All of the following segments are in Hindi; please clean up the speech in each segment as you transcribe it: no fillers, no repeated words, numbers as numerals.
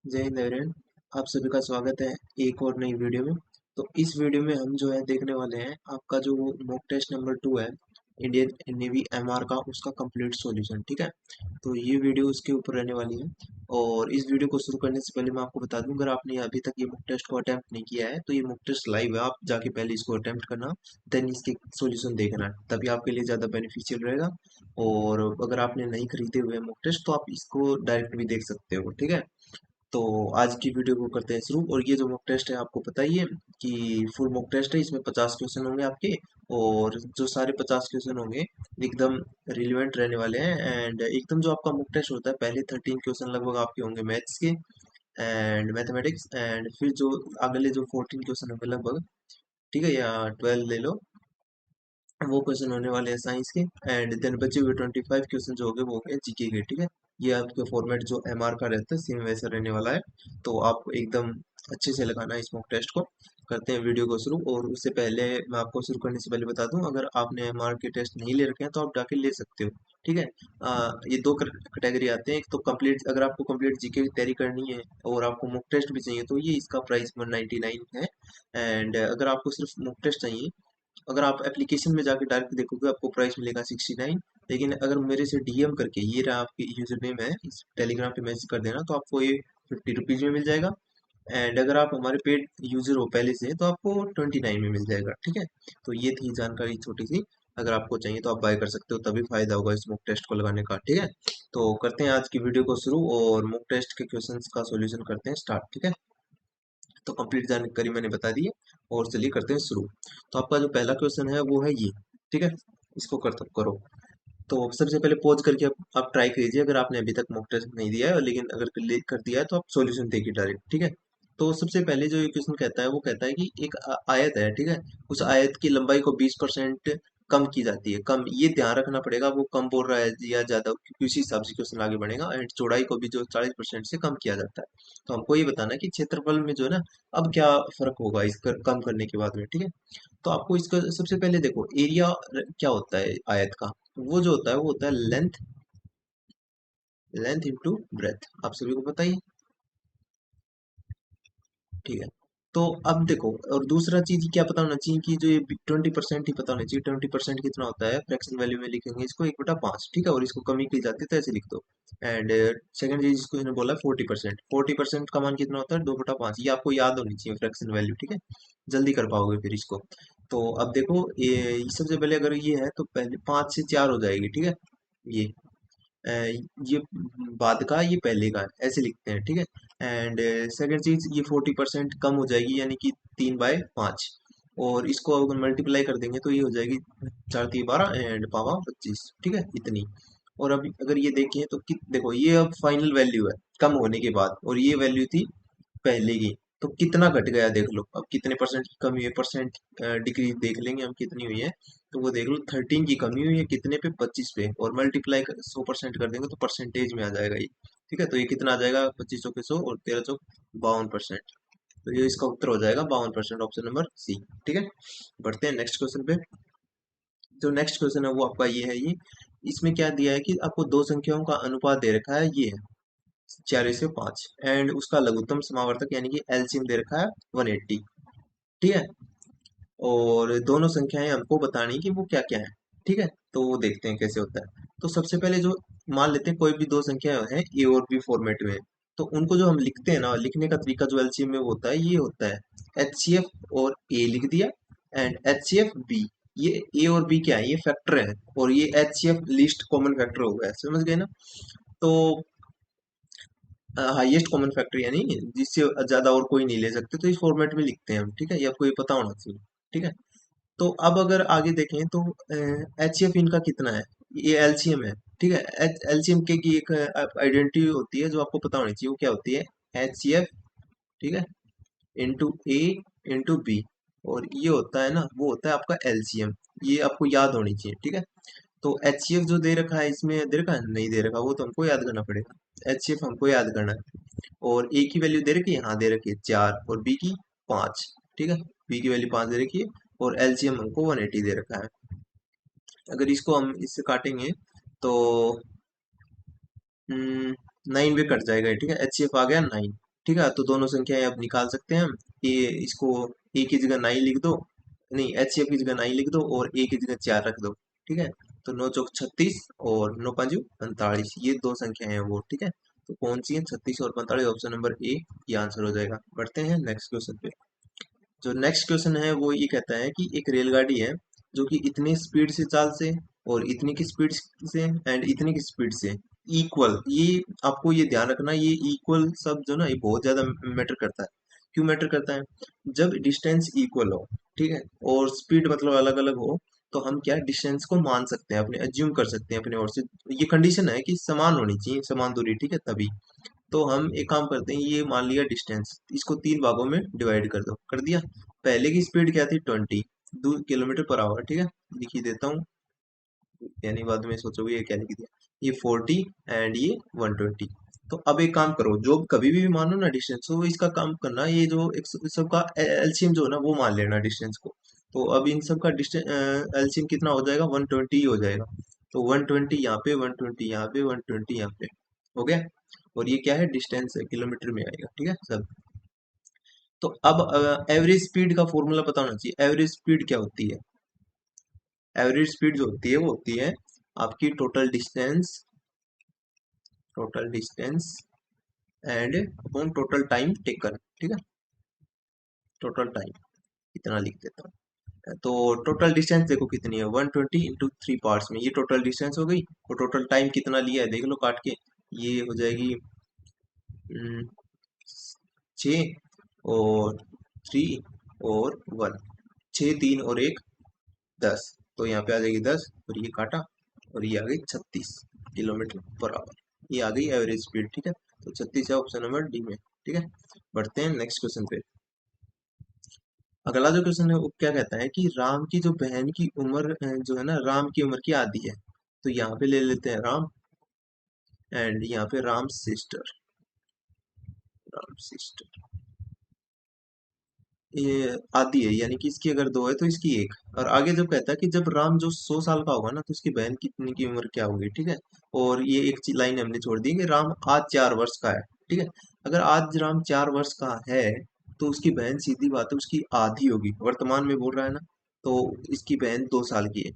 जय हिंद एवरीवन। आप सभी का स्वागत है एक और नई वीडियो में। तो इस वीडियो में हम जो है देखने वाले हैं आपका जो मॉक टेस्ट नंबर 2 है, इंडियन नेवी एमआर का, उसका कंप्लीट सॉल्यूशन। ठीक है, तो ये वीडियो उसके ऊपर रहने वाली है। और इस वीडियो को शुरू करने से पहले मैं आपको बता दूं, अगर आपने अभी तक ये मॉक टेस्ट को अटेम्प्ट नहीं किया है तो ये मॉक टेस्ट लाइव है, आप जाके पहले इसको अटेम्प्ट करना, देन इसके सॉल्यूशन देखना है, तभी आपके लिए ज़्यादा बेनिफिशियल रहेगा। और अगर आपने नहीं खरीदे हुए मॉक टेस्ट तो आप इसको डायरेक्ट भी देख सकते हो। ठीक है, तो आज की वीडियो को करते हैं शुरू। और ये जो मॉक टेस्ट है आपको पता ही है कि फुल मॉक टेस्ट है, इसमें 50 क्वेश्चन होंगे आपके। और जो सारे 50 क्वेश्चन होंगे एकदम रिलेवेंट रहने वाले हैं। एंड एकदम जो आपका मॉक टेस्ट होता है, पहले 13 क्वेश्चन लगभग आपके होंगे मैथ्स के एंड मैथमेटिक्स, एंड फिर जो अगले जो 14 क्वेश्चन होंगे लगभग, ठीक है, या 12 ले लो, वो क्वेश्चन होने वाले हैं साइंस के। एंड देन बचे हुए 25 क्वेश्चन जो होंगे वो होंगे जीके के। ठीक है, ये आपके फॉर्मेट जो एमआर का रहता है सेम वैसा रहने वाला है। तो आप एकदम अच्छे से लगाना है इस मॉक टेस्ट को। करते हैं वीडियो को शुरू। और उससे पहले मैं आपको शुरू करने से पहले बता दूं, अगर आपने एमआर के टेस्ट नहीं ले रखे हैं तो आप जाके ले सकते हो। ठीक है, ये दो कैटेगरी आते हैं। एक तो कंप्लीट, अगर आपको कंप्लीट जीके की तैयारी करनी है और आपको मॉक टेस्ट भी चाहिए तो ये इसका प्राइस 199 है। एंड अगर आपको सिर्फ मॉक टेस्ट चाहिए, अगर आप एप्लीकेशन में जाके डायरेक्ट देखोगे आपको प्राइस मिलेगा 69। लेकिन अगर मेरे से डीएम करके, ये रहा आपकी यूजर नेम है, इस टेलीग्राम पे मैसेज कर देना तो आपको ये 50 रुपीज में मिल जाएगा। एंड अगर आप हमारे पेड यूजर हो पहले से तो आपको 29 में मिल जाएगा। ठीक है, तो ये थी जानकारी छोटी सी। अगर आपको चाहिए तो आप बाय कर सकते हो, तभी फायदा होगा इस मॉक टेस्ट को लगाने का। ठीक है, तो करते हैं आज की वीडियो को शुरू और मॉक टेस्ट के क्वेश्चंस का सॉल्यूशन करते हैं स्टार्ट। ठीक है, तो कंप्लीट जानकारी मैंने बता दी है और चलिए करते हैं शुरू। तो आपका जो पहला क्वेश्चन है वो है ये। ठीक है, इसको करो। तो सबसे पहले पॉज करके आप ट्राई कीजिए, अगर आपने अभी तक मॉक टेस्ट नहीं दिया है, लेकिन अगर कर दिया है तो आप सॉल्यूशन देखिए डायरेक्ट। ठीक है, तो सबसे पहले जो ये क्वेश्चन कहता है वो कहता है कि एक आयत है। ठीक है, उस आयत की लंबाई को 20% कम की जाती है। कम, ये ध्यान रखना पड़ेगा, वो कम बोल रहा है या ज्यादा, क्योंकि उसी हिसाब से क्वेश्चन आगे बढ़ेगा। एंड चौड़ाई को भी जो 40% से कम किया जाता है। तो हमको ये बताना है कि क्षेत्रफल में जो है ना, अब क्या फर्क होगा इस कम करने के बाद में। ठीक है, तो आपको इसका सबसे पहले देखो, एरिया क्या होता है आयत का। वो जो होता है वो होता है लेंथ, लेंथ इंटू ब्रेथ, आप सभी को पता ही है। ठीक है, तो अब देखो, और दूसरा चीज क्या पता होना चाहिए कि जो ये 20% ही पता होना चाहिए। 20% कितना होता है, फ्रैक्शन वैल्यू में लिखेंगे इसको 1/5। ठीक है, और इसको कमी की जाती है तो ऐसे लिख दो। एंड सेकंड चीज इसको इन्होंने बोला 40%। 40% का मान कितना होता है, 2/5। ये आपको याद होनी चाहिए फ्रैक्शन वैल्यू। ठीक है, जल्दी कर पाओगे फिर इसको। तो अब देखो, ये सबसे पहले अगर ये है तो पहले 5 से 4 हो जाएगी। ठीक है, ये अ, ये बाद का, ये पहले का है, ऐसे लिखते हैं। ठीक है, एंड सेकंड चीज, ये 40% कम हो जाएगी, यानी कि 3/5। और इसको अगर मल्टीप्लाई कर देंगे तो ये हो जाएगी 4×3 = 12 एंड पावा 25। ठीक है, इतनी। और अब अगर ये देखें तो देखो, ये अब फाइनल वैल्यू है कम होने के बाद, और ये वैल्यू थी पहले की। तो कितना घट गया देख लो, अब कितने परसेंट की कमी है, परसेंट डिक्रीज देख लेंगे हम कितनी हुई है। तो वो देख लो, 13 की कमी हुई है कितने पे, 25 पे, और मल्टीप्लाई 100% कर देंगे तो परसेंटेज में आ जाएगा ये। ठीक है, तो ये कितना आ जाएगा, 25 के 100 और 13 52%। तो ये इसका उत्तर हो जाएगा 52%, ऑप्शन नंबर सी। ठीक है, बढ़ते हैं नेक्स्ट क्वेश्चन पे। जो नेक्स्ट क्वेश्चन है वो आपका ये है। ये इसमें क्या दिया है कि आपको दो संख्याओं का अनुपात दे रखा है, ये है 4:5, एंड उसका लघुत्तम समावर्तक यानी कि एलसीएम दे रखा है 180। ठीक है, और दोनों संख्याएं हमको बतानी कि वो क्या क्या है। ठीक है, तो वो देखते हैं कैसे होता है। तो सबसे पहले जो मान लेते हैं कोई भी दो संख्याएं हैं ए और बी फॉर्मेट में, तो उनको जो हम लिखते हैं ना, लिखने का तरीका जो एलसीएम में वो होता है, ये होता है एचसीएफ और ए लिख दिया, एंड एचसीएफ बी। ये ए और बी क्या है, ये फैक्टर है, और ये एचसीएफ लीस्ट कॉमन फैक्टर हो गया, समझ गए ना। तो हाईएस्ट कॉमन फैक्टर यानी जिससे ज्यादा और कोई नहीं ले सकते, तो इस फॉर्मेट में लिखते हैं हम। ठीक है, ये आपको ये पता होना चाहिए। ठीक है, तो अब अगर आगे देखें तो एच सी एफ इनका कितना है, ये एलसीएम है। ठीक है, एलसीएम के की एक आइडेंटिटी होती है जो आपको पता होनी चाहिए, वो क्या होती है, एच सी एफ, ठीक है, इंटू ए इंटू बी। और ये होता है ना, वो होता है आपका एलसीएम। ये आपको याद होनी चाहिए। ठीक है, तो एच सी एफ जो दे रखा है, इसमें दे रखा है, नहीं दे रखा, वो तो हमको याद करना पड़ेगा। एच सी एफ हमको याद करना है। और ए की वैल्यू दे रखी है, हाँ दे रखी है 4, और बी की 5। ठीक है, बी की वैल्यू 5 दे रखी है, और एलसीएम हमको 180 दे रखा है। अगर इसको हम इससे काटेंगे तो 9 पे कट जाएगा। ठीक है, एच सी एफ आ गया 9। ठीक है, तो दोनों संख्याएं अब निकाल सकते हैं हम। ये इसको ए की जगह 9 लिख दो, नहीं एचसीएफ की जगह 9 लिख दो और ए की जगह 4 रख दो। ठीक है, तो 9 चौक 36 और 9 पाँचू 45, ये दो संख्याएं हैं वो। ठीक है, तो कौन सी है? 36 और 45, ऑप्शन नंबर ए ये आंसर हो जाएगा। बढ़ते हैं नेक्स्ट क्वेश्चन पे। जो नेक्स्ट क्वेश्चन है वो ये कहता है कि एक रेलगाड़ी है जो कि इतनी स्पीड से चाल से और इतनी की स्पीड से एंड इतनी की स्पीड से इक्वल, ये आपको ये ध्यान रखना, ये इक्वल सब जो ना ये बहुत ज्यादा मैटर करता है। क्यों मैटर करता है? जब डिस्टेंस इक्वल हो, ठीक है, और स्पीड मतलब अलग अलग हो, तो हम क्या डिस्टेंस को मान सकते हैं, अपने एज्यूम कर सकते हैं अपने ओर से। ये कंडीशन है कि समान होनी चाहिए, समान दूरी, ठीक है, तभी। तो हम एक काम करते हैं, ये मान लिया डिस्टेंस, इसको 3 भागों में डिवाइड कर दो, कर दिया। पहले की स्पीड क्या थी? 20 किलोमीटर पर आवर, ठीक है, लिख ही देता हूँ, यानी बाद में सोचोगे ये क्या लिख दिया। ये 40 एंड ये 120। तो अब एक काम करो, जो कभी भी मानो ना डिस्टेंस, तो इसका काम करना, ये जो एक सबका एलसीएम जो है ना वो मान लेना डिस्टेंस को। तो अब इन सब का डिस्टेंस एलसीएम कितना हो जाएगा? 120 हो जाएगा। तो 120 यहाँ पे, 120 यहाँ पे, 120 यहाँ पे, हो गया। और ये क्या है? डिस्टेंस है, किलोमीटर में आएगा, ठीक है सब। तो अब एवरेज स्पीड का फॉर्मूला पता होना चाहिए। एवरेज स्पीड क्या होती है? एवरेज स्पीड जो होती है वो होती है आपकी total distance and upon total time taken, ठीक है, टोटल टाइम, इतना लिख देता हूँ। तो टोटल डिस्टेंस देखो कितनी है, 120 इंटू 3 पार्ट्स में, ये टोटल डिस्टेंस हो गई। और टोटल टाइम कितना लिया है देख लो काट के, ये हो जाएगी 6 और 3 और 1, 6 3 और 1 10, तो यहाँ पे आ जाएगी 10 और ये काटा और ये आ गई 36 किलोमीटर पर आवर। ये आ गई एवरेज स्पीड, ठीक है। तो 36 है ऑप्शन नंबर डी में, ठीक है। बढ़ते हैं नेक्स्ट क्वेश्चन पे। अगला जो क्वेश्चन है वो क्या कहता है कि राम की जो बहन की उम्र जो है ना, राम की उम्र की आधी है। तो यहाँ पे ले लेते हैं राम एंड यहाँ पे राम सिस्टर, ये आधी है, यानी कि इसकी अगर दो है तो इसकी एक। और आगे जब कहता है कि जब राम जो 100 साल का होगा ना, तो उसकी बहन कितनी की उम्र क्या होगी, ठीक है। और ये एक लाइन हमने छोड़ दी कि राम आज 4 वर्ष का है, ठीक है। अगर आज राम 4 वर्ष का है, तो उसकी बहन सीधी बात है उसकी आधी होगी, वर्तमान में बोल रहा है ना। तो इसकी बहन 2 साल की है,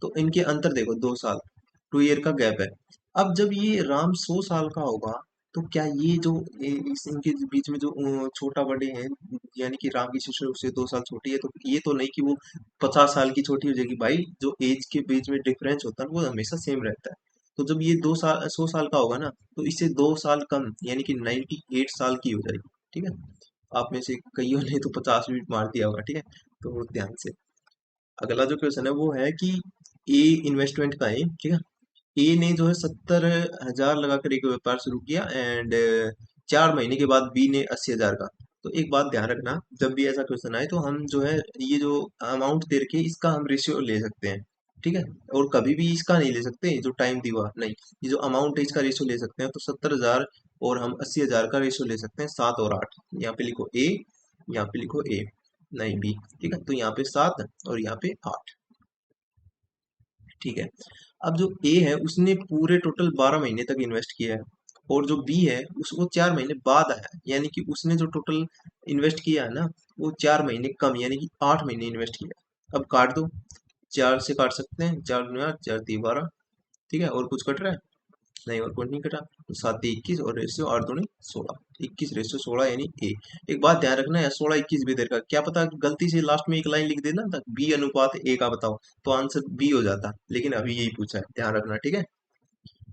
तो इनके अंतर देखो 2 साल, 2 ईयर का गैप है। अब जब ये राम 100 साल का होगा, तो क्या ये जो इस इनके बीच में जो छोटा बड़े हैं, यानी कि राम की शिशु उससे 2 साल छोटी है, तो ये तो नहीं कि वो 50 साल की छोटी हो जाएगी भाई। जो एज के बीच में डिफरेंस होता है वो हमेशा सेम रहता है। तो जब ये 2 साल 100 साल का होगा ना, तो इससे 2 साल कम, यानी कि 98 साल की हो जाएगी, ठीक है। आप में से कईयों ने तो 50 भी मार दिया होगा, ठीक है। तो ध्यान से, अगला जो क्वेश्चन है वो है कि ए इन्वेस्टमेंट का है, ठीक है। ए ने जो है 70,000 लगाकर एक व्यापार शुरू किया एंड 4 महीने के बाद बी ने 80,000 का। तो एक बात ध्यान रखना, जब भी ऐसा क्वेश्चन आए तो हम जो है ये जो अमाउंट दे रखे इसका हम रेशियो ले सकते हैं, ठीक है। और कभी भी इसका नहीं ले सकते जो टाइम दिया नहीं, ये जो अमाउंट है इसका रेशियो ले सकते हैं। तो 70,000 और हम 80,000 का रेशियो ले सकते हैं, 7 और 8। यहाँ पे लिखो ए, यहाँ पे लिखो ए, नहीं बी, ठीक है। तो यहाँ पे 7 और यहाँ पे 8, ठीक है। अब जो ए है उसने पूरे टोटल 12 महीने तक इन्वेस्ट किया है, और जो बी है उसको 4 महीने बाद आया है, यानी कि उसने जो टोटल इन्वेस्ट किया है ना, वो 4 महीने कम, यानी कि 8 महीने इन्वेस्ट किया। अब काट दो, 4 से काट सकते हैं, 4 दूनी 8, 4 3 12, ठीक है। और कुछ कट रहा है? नहीं, और कुछ नहीं कटा। तो 7 3 21 और रेशियो 8 दूनी 16, 21 रेशियो 16 यानी ए। एक बात ध्यान रखना है, 16 21 भी देर का, क्या पता गलती से लास्ट में एक लाइन लिख देना था बी अनुपात ए का बताओ, तो आंसर बी हो जाता, लेकिन अभी यही पूछा है, ध्यान रखना, ठीक है।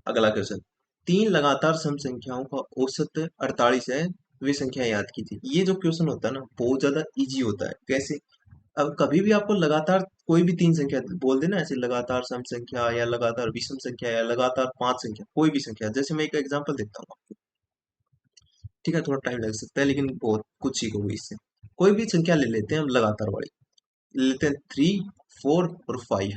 अगला क्वेश्चन, 3 लगातार सम संख्याओं का औसत 48 है, वे संख्या याद कीजिए। ये जो क्वेश्चन होता है ना बहुत ज्यादा इजी होता है। कैसे? अब कभी भी आपको लगातार कोई भी 3 संख्या बोल देना, ऐसे लगातार सम संख्या या लगातार विषम संख्या या लगातार 5 संख्या, कोई भी संख्या, जैसे मैं एक एग्जांपल देता हूँ आपको, ठीक है, थोड़ा टाइम लग सकता है लेकिन बहुत कुछ सीखोगे इससे। कोई भी संख्या ले लेते हैं हम लगातार वाली, ले लेते हैं 3 4 और 5।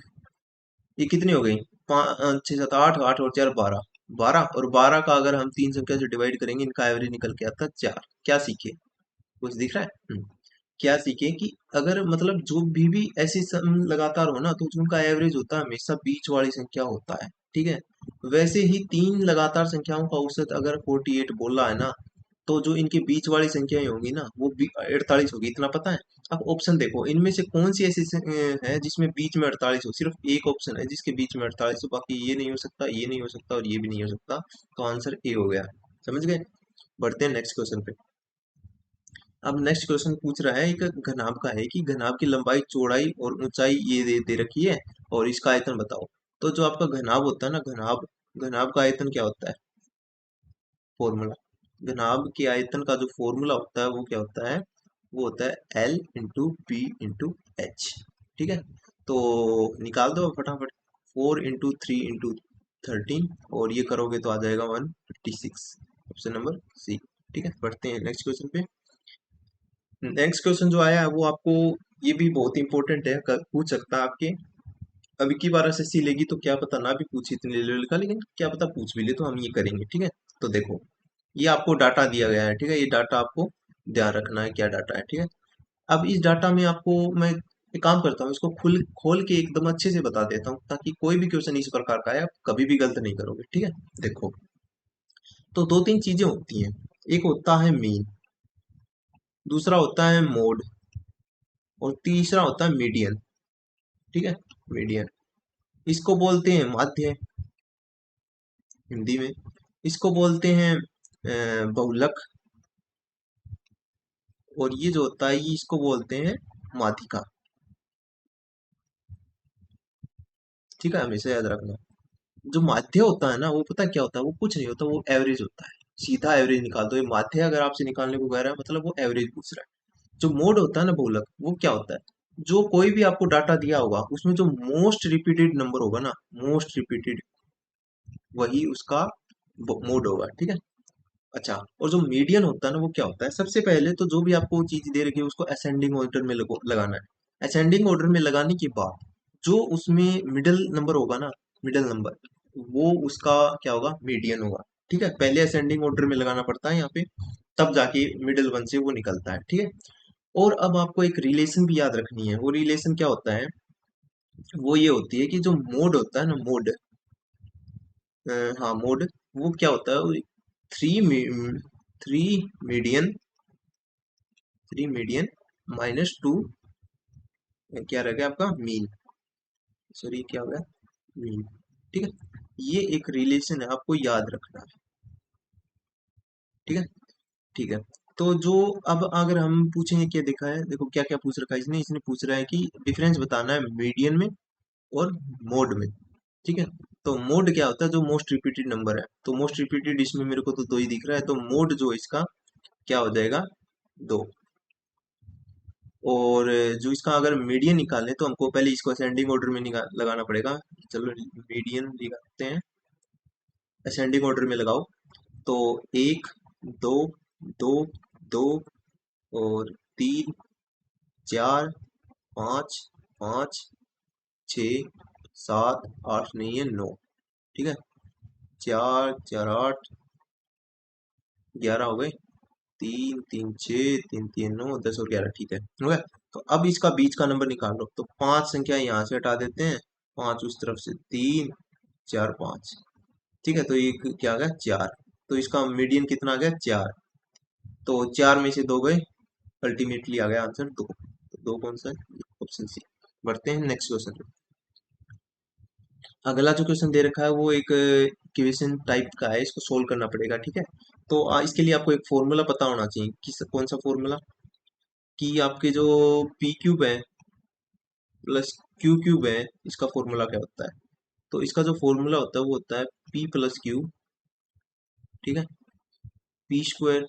ये कितनी हो गई? 5 6 7 8, 8 और 4 12, 12 और 12 का अगर हम 3 संख्या से डिवाइड करेंगे, इनका एवरेज निकल के आता है 4। क्या सीखे? कुछ दिख रहा है? क्या सीखे कि अगर मतलब जो भी ऐसी सम लगातार हो ना, तो जो उनका एवरेज होता है हमेशा बीच वाली संख्या होता है, ठीक है। वैसे ही 3 लगातार संख्याओं का औसत अगर 48 बोला है ना, तो जो इनके बीच वाली संख्याएं होंगी ना वो 48 होगी, इतना पता है। अब ऑप्शन देखो, इनमें से कौन सी ऐसी है जिसमें बीच में 48 हो। सिर्फ एक ऑप्शन है जिसके बीच में 48 हो, बाकी ये नहीं हो सकता, ये नहीं हो सकता और ये भी नहीं हो सकता। तो आंसर ए हो गया। समझ गए। बढ़ते हैं नेक्स्ट क्वेश्चन पे। अब नेक्स्ट क्वेश्चन पूछ रहा है, एक घनाभ का है कि घनाभ की लंबाई, चौड़ाई और ऊंचाई ये दे रखी है और इसका आयतन बताओ। तो जो आपका घनाभ होता है ना, घनाभ, घनाभ का आयतन क्या होता है, फॉर्मूला, घनाभ के आयतन का जो फॉर्मूला होता है वो क्या होता है, वो होता है L into P into H. ठीक है, तो निकाल दो फटाफट। 4 इंटू 3 इंटू 13, और ये करोगे तो आ जाएगा 156, ऑप्शन नंबर सी। ठीक है, बढ़ते हैं नेक्स्ट क्वेश्चन पे। नेक्स्ट क्वेश्चन जो आया है वो आपको, ये भी बहुत इंपॉर्टेंट है, पूछ सकता है आपके। अभी की बार एसएससी लेगी तो क्या पता ना भी पूछे इतने लेवल का, लेकिन क्या पता पूछ भी ले, तो हम ये करेंगे। ठीक है, तो देखो ये आपको डाटा दिया गया है। ठीक है, ये डाटा आपको ध्यान रखना है क्या डाटा है। ठीक है, अब इस डाटा में आपको मैं एक काम करता हूँ, इसको खुल खोल के एकदम अच्छे से बता देता हूँ ताकि कोई भी क्वेश्चन इस प्रकार का है आप कभी भी गलत नहीं करोगे। ठीक है, देखो, तो दो तीन चीजें होती हैं। एक होता है मीन, दूसरा होता है मोड, और तीसरा होता है मीडियन। ठीक है, मीडियन, इसको बोलते हैं माध्य हिंदी में, इसको बोलते हैं बहुलक, और ये जो होता है ये इसको बोलते हैं माध्यिका। ठीक है, हमेशा याद रखना। जो माध्य होता है ना वो पता है क्या होता है, वो कुछ नहीं होता, वो एवरेज होता है। सीधा एवरेज निकाल दो। ये माध्य अगर आपसे निकालने को कह रहा है मतलब वो एवरेज पूछ रहा है। जो मोड होता है ना बहुलक, वो क्या होता है, जो कोई भी आपको डाटा दिया होगा उसमें जो मोस्ट रिपीटेड नंबर होगा ना, मोस्ट रिपीटेड, वही उसका मोड होगा। ठीक है, अच्छा, और जो मीडियन होता है ना वो क्या होता है, सबसे पहले तो जो भी आपको चीज दे रखी है उसको असेंडिंग ऑर्डर में लगाना है। असेंडिंग ऑर्डर में लगाने के बाद जो उसमें मिडिल नंबर होगा ना, मिडिल नंबर, वो उसका क्या होगा, मीडियन होगा। ठीक है, पहले असेंडिंग ऑर्डर में लगाना पड़ता है यहाँ पे, तब जाके मिडिल वन से वो निकलता है। ठीक है, और अब आपको एक रिलेशन भी याद रखनी है। वो रिलेशन क्या होता है, वो ये होती है कि जो मोड होता है ना, मोड, हाँ मोड, वो क्या होता है, थ्री थ्री मीडियन, 3 मीडियन -2, क्या रह गया आपका मीन, सॉरी क्या हो गया, मीन। ठीक है, ये एक रिलेशन है, आपको याद रखना है। ठीक है, ठीक है, तो जो, अब अगर हम पूछेंगे क्या देखा है, देखो क्या क्या पूछ रखा है इसने, इसने पूछ रहा है कि डिफरेंस बताना है मीडियन में और मोड में। ठीक है, तो मोड क्या होता है, जो मोस्ट रिपीटेड नंबर है, तो मोस्ट रिपीटेड इसमें मेरे को तो 2 ही दिख रहा है, तो मोड जो इसका क्या हो जाएगा, 2। और जो इसका अगर मीडियन निकालें तो हमको पहले इसको असेंडिंग ऑर्डर में निकाल लगाना पड़ेगा। चलो मीडियन निकालते हैं, असेंडिंग ऑर्डर में लगाओ, तो 1, 2, 2, 2, और 3, 4, 5, 5, 6, 7, 8 नहीं है 9। ठीक है, 4 4 8, 11 हो गए, 3 3 6, 3 3 9, 10 और 11। ठीक है, हो गया। तो अब इसका बीच का नंबर निकाल लो, तो 5 संख्या यहाँ से हटा देते हैं, 5 उस तरफ से, 3 4 5। ठीक है, तो ये क्या आ गया, 4। तो इसका मीडियन कितना आ गया, 4। तो 4 में से 2 गए, अल्टीमेटली आ गया आंसर 2। तो 2 कौन सा है, ऑप्शन सी। बढ़ते हैं नेक्स्ट क्वेश्चन। अगला जो क्वेश्चन दे रखा है वो एक क्वेश्चन टाइप का है, इसको सोल्व करना पड़ेगा। ठीक है, तो इसके लिए आपको एक फॉर्मूला पता होना चाहिए, किस कौन सा फॉर्मूला, कि आपके जो पी क्यूब है प्लस क्यू क्यूब है, इसका फॉर्मूला क्या होता है। तो इसका जो फॉर्मूला होता है वो होता है पी प्लस क्यू। ठीक है, P square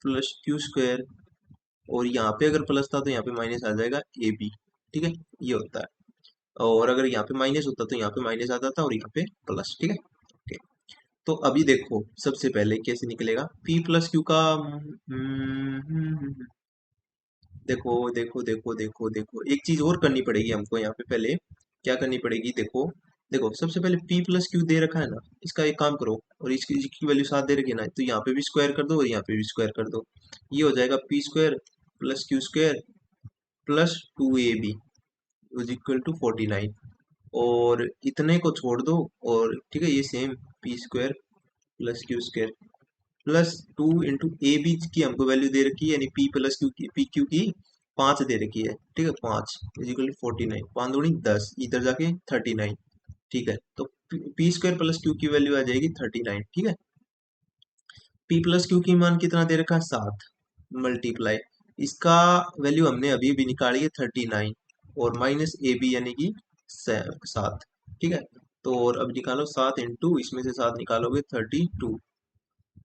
plus Q square, और यहाँ पे अगर प्लस था तो यहाँ पे माइनस आ जाएगा ए बी। ठीक है, ये होता है, और अगर यहाँ पे माइनस होता तो यहाँ पे माइनस आता था और यहाँ पे प्लस। ठीक है, ओके। तो अभी देखो सबसे पहले कैसे निकलेगा पी प्लस क्यू का, देखो देखो देखो देखो देखो, एक चीज और करनी पड़ेगी हमको यहाँ पे, पहले क्या करनी पड़ेगी, देखो देखो, सबसे पहले p प्लस क्यू दे रखा है ना, इसका एक काम करो, और इसकी वैल्यू 7 दे रखी है ना, तो यहाँ पे भी स्क्वायर कर दो और यहाँ पे भी स्क्वायर कर दो। ये हो जाएगा P square plus Q square plus 2ab is equal to 49, और इतने को छोड़ दो, और ठीक है ये same P square plus Q square plus 2 into A B की हमको वैल्यू दे रखी है, यानी पी प्लस क्यू की, पी क्यू की 5 दे रखी है, ठीक है, 5 इजिकल 49, 5 दूनी 10, इधर जाके 39, ठीक है। तो पी स्क्वायर प्लस क्यू की वैल्यू आ जाएगी 39, ठीक है। पी प्लस क्यू की मान कितना दे रखा है 7, मल्टीप्लाई इसका वैल्यू हमने अभी भी निकाली है 39, और माइनस ए बी यानी कि 7, ठीक है। तो और अब निकालो 7 इंटू, इसमें से 7 निकालोगे 32,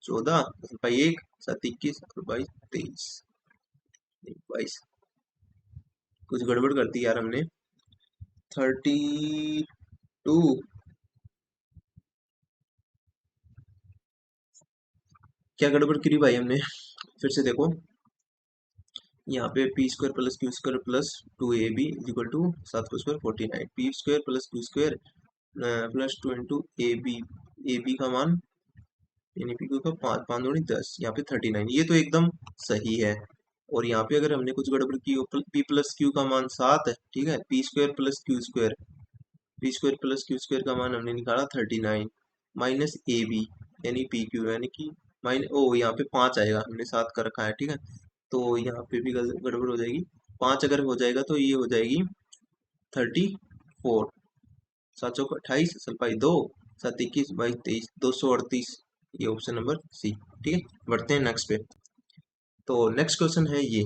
14 भाई 1 7 21 और 22 23, 22, कुछ गड़बड़ कर दी यार हमने। 32, क्या गड़बड़ करी भाई हमने, फिर से देखो। यहाँ पे P square plus Q square plus 2ab equal to 7 को square 49, P square plus Q square plus 2 into A B का मान, यानी पी क्यू का 5 5 दूनी 10, यहाँ पे 39, ये तो एकदम सही है। और यहाँ पे अगर हमने कुछ गड़बड़ की, पी प्लस क्यू का मान 7 है, ठीक है, P square plus Q square, P square plus Q square का मान हमने निकाला 39, माइनस ए बी यानी पी क्यू, यानी कि यहाँ पे 5 आएगा, हमने 7 कर रखा है, ठीक है। तो यहाँ पे भी गड़बड़ हो जाएगी, 5 अगर हो जाएगा तो ये हो जाएगी 34, 7 चौक 28, सलपाई 2, 7 21 22 23, 238, ये ऑप्शन नंबर सी, ठीक है। बढ़ते हैं नेक्स्ट पे। तो नेक्स्ट क्वेश्चन है ये,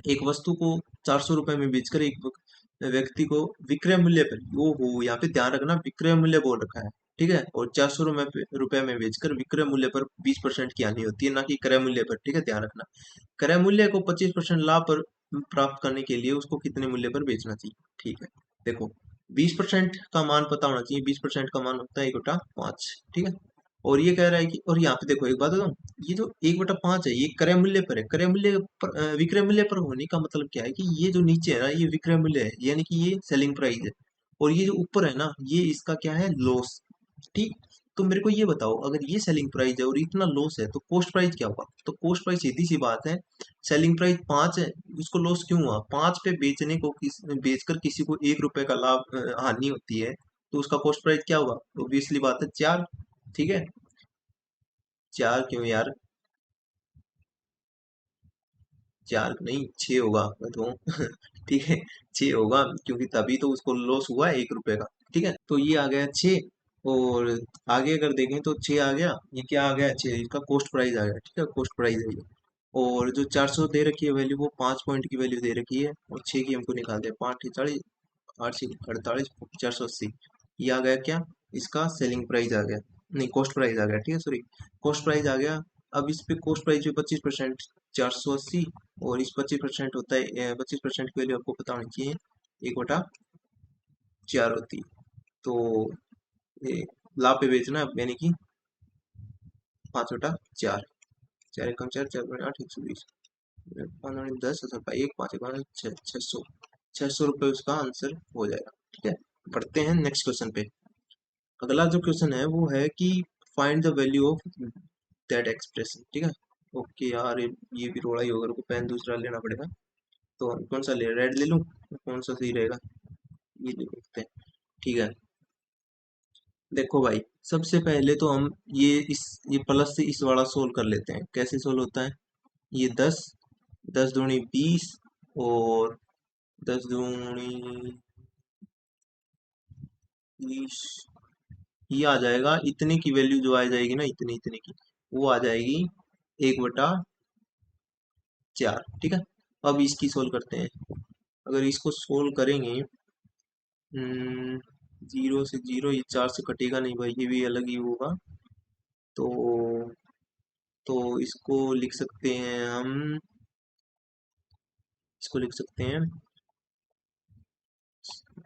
एक वस्तु को 400 रुपए में बेचकर एक व्यक्ति को विक्रय मूल्य पर, वो हो यहाँ पे ध्यान रखना विक्रय मूल्य बोल रखा है, ठीक है, और 400 रुपए में बेचकर विक्रय मूल्य पर 20% की हानि होती है, ना कि क्रय मूल्य पर, ठीक है, ध्यान रखना। क्रय मूल्य को 25% लाभ पर प्राप्त करने के लिए उसको कितने मूल्य पर बेचना चाहिए, ठीक है। देखो 20% का मान पता होना चाहिए, 20% का मान होता है 1/5, ठीक है। और ये कह रहा है कि, और यहाँ पे देखो एक बात बताऊं, ये जो 1/5 है ये क्रय मूल्य पर है, क्रय मूल्य पर विक्रय मूल्य पर होने का मतलब क्या है कि ये जो नीचे है ना ये विक्रय मूल्य है, यानी कि ये सेलिंग प्राइस है, और ये जो ऊपर है ना ये इसका क्या है, लॉस, ठीक। तो मेरे को ये बताओ, अगर ये सेलिंग प्राइस है और इतना लॉस है तो कॉस्ट प्राइस क्या होगा, तो कॉस्ट प्राइस सीधी सी बात है, सेलिंग प्राइस 5 है, उसको लॉस क्यों हुआ, 5 पे बेचने को बेचकर किसी को 1 रुपए का लाभ हानि होती है, तो उसका कॉस्ट प्राइस क्या होगा, ऑब्वियसली बात है 4, ठीक है। 4 क्यों यार, 4 नहीं 6 होगा मैं तो ठीक है, 6 होगा, क्योंकि तभी तो उसको लॉस हुआ है 1 रुपए का, ठीक है। तो ये आ गया 6, और आगे अगर देखें तो 6 आ गया, ये क्या आ गया 6, इसका कॉस्ट प्राइस आ गया, ठीक है, कॉस्ट प्राइस है ये। और जो 400 दे रखी है वैल्यू, वो 5 पॉइंट की वैल्यू दे रखी है, और 6 की हमको निकाल दिया, 5 8 से 48, 480, ये आ गया क्या, इसका सेलिंग प्राइस आ गया, नहीं कॉस्ट प्राइस आ गया, ठीक है, सॉरी, कॉस्ट प्राइस आ गया। अब इस पे कॉस्ट प्राइस पे 25%, 480, और इस 25% होता है, 25% की वैल्यू आपको पता होनी चाहिए, 1/4 होती है। तो ये लाभ पे बेचना है, यानी कि 5/4, 4 एकम 4, 4 दूनी 8, 120, 5 10 1 5 1 600, 600 रुपये उसका आंसर हो जाएगा, ठीक है। बढ़ते हैं नेक्स्ट क्वेश्चन पे। अगला जो क्वेश्चन है वो है कि find the value of that expression, ठीक है। ओके यार, ये भी रोड़ा ही होगा, रुको पेन दूसरा लेना पड़ेगा। तो कौन सा ले, रेड ले लूँ, कौन सा सही रहेगा, ये ले लेते हैं, ठीक है। देखो भाई, सबसे पहले तो हम ये प्लस से इस वाला सोल्व कर लेते हैं, कैसे सोल्व होता है, ये 10, 10 दूनी 20, और 10 दूनी 20, ये आ जाएगा, इतने की वैल्यू जो आ जाएगी ना, इतने इतने की, वो आ जाएगी 1/4, ठीक है। अब इसकी सोल्व करते हैं, अगर इसको सोल्व करेंगे, 0 से 0, ये 4 से कटेगा नहीं भाई, ये भी अलग ही होगा, तो इसको लिख सकते हैं हम, इसको लिख सकते हैं,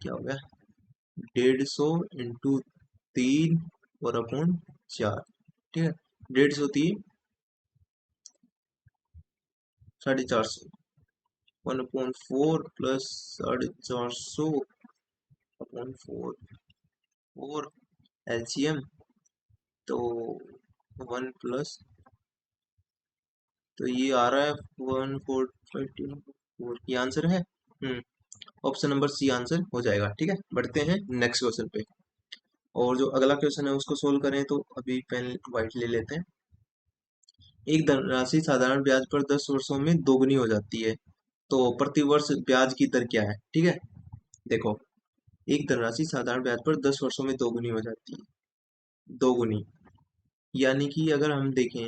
क्या हो गया, 150 इंटू 3 और अपॉन 4, ठीक है, 150 3, 450, 1/4 प्लस 450 अपॉन 4 एलसीएम, तो 1 प्लस, तो ये आ रहा है 1 4 ये आंसर है, ऑप्शन नंबर सी आंसर हो जाएगा, ठीक है। बढ़ते हैं नेक्स्ट क्वेश्चन पे, और जो अगला क्वेश्चन है उसको सोल्व करें, तो अभी पेन वाइट ले लेते हैं, एक धनराशि साधारण ब्याज पर 10 वर्षों में दोगुनी हो जाती है, तो प्रति वर्ष ब्याज की दर क्या है? ठीक है, देखो, एक धनराशि साधारण ब्याज पर 10 वर्षों में दोगुनी हो जाती है। दोगुनी यानी कि अगर हम देखें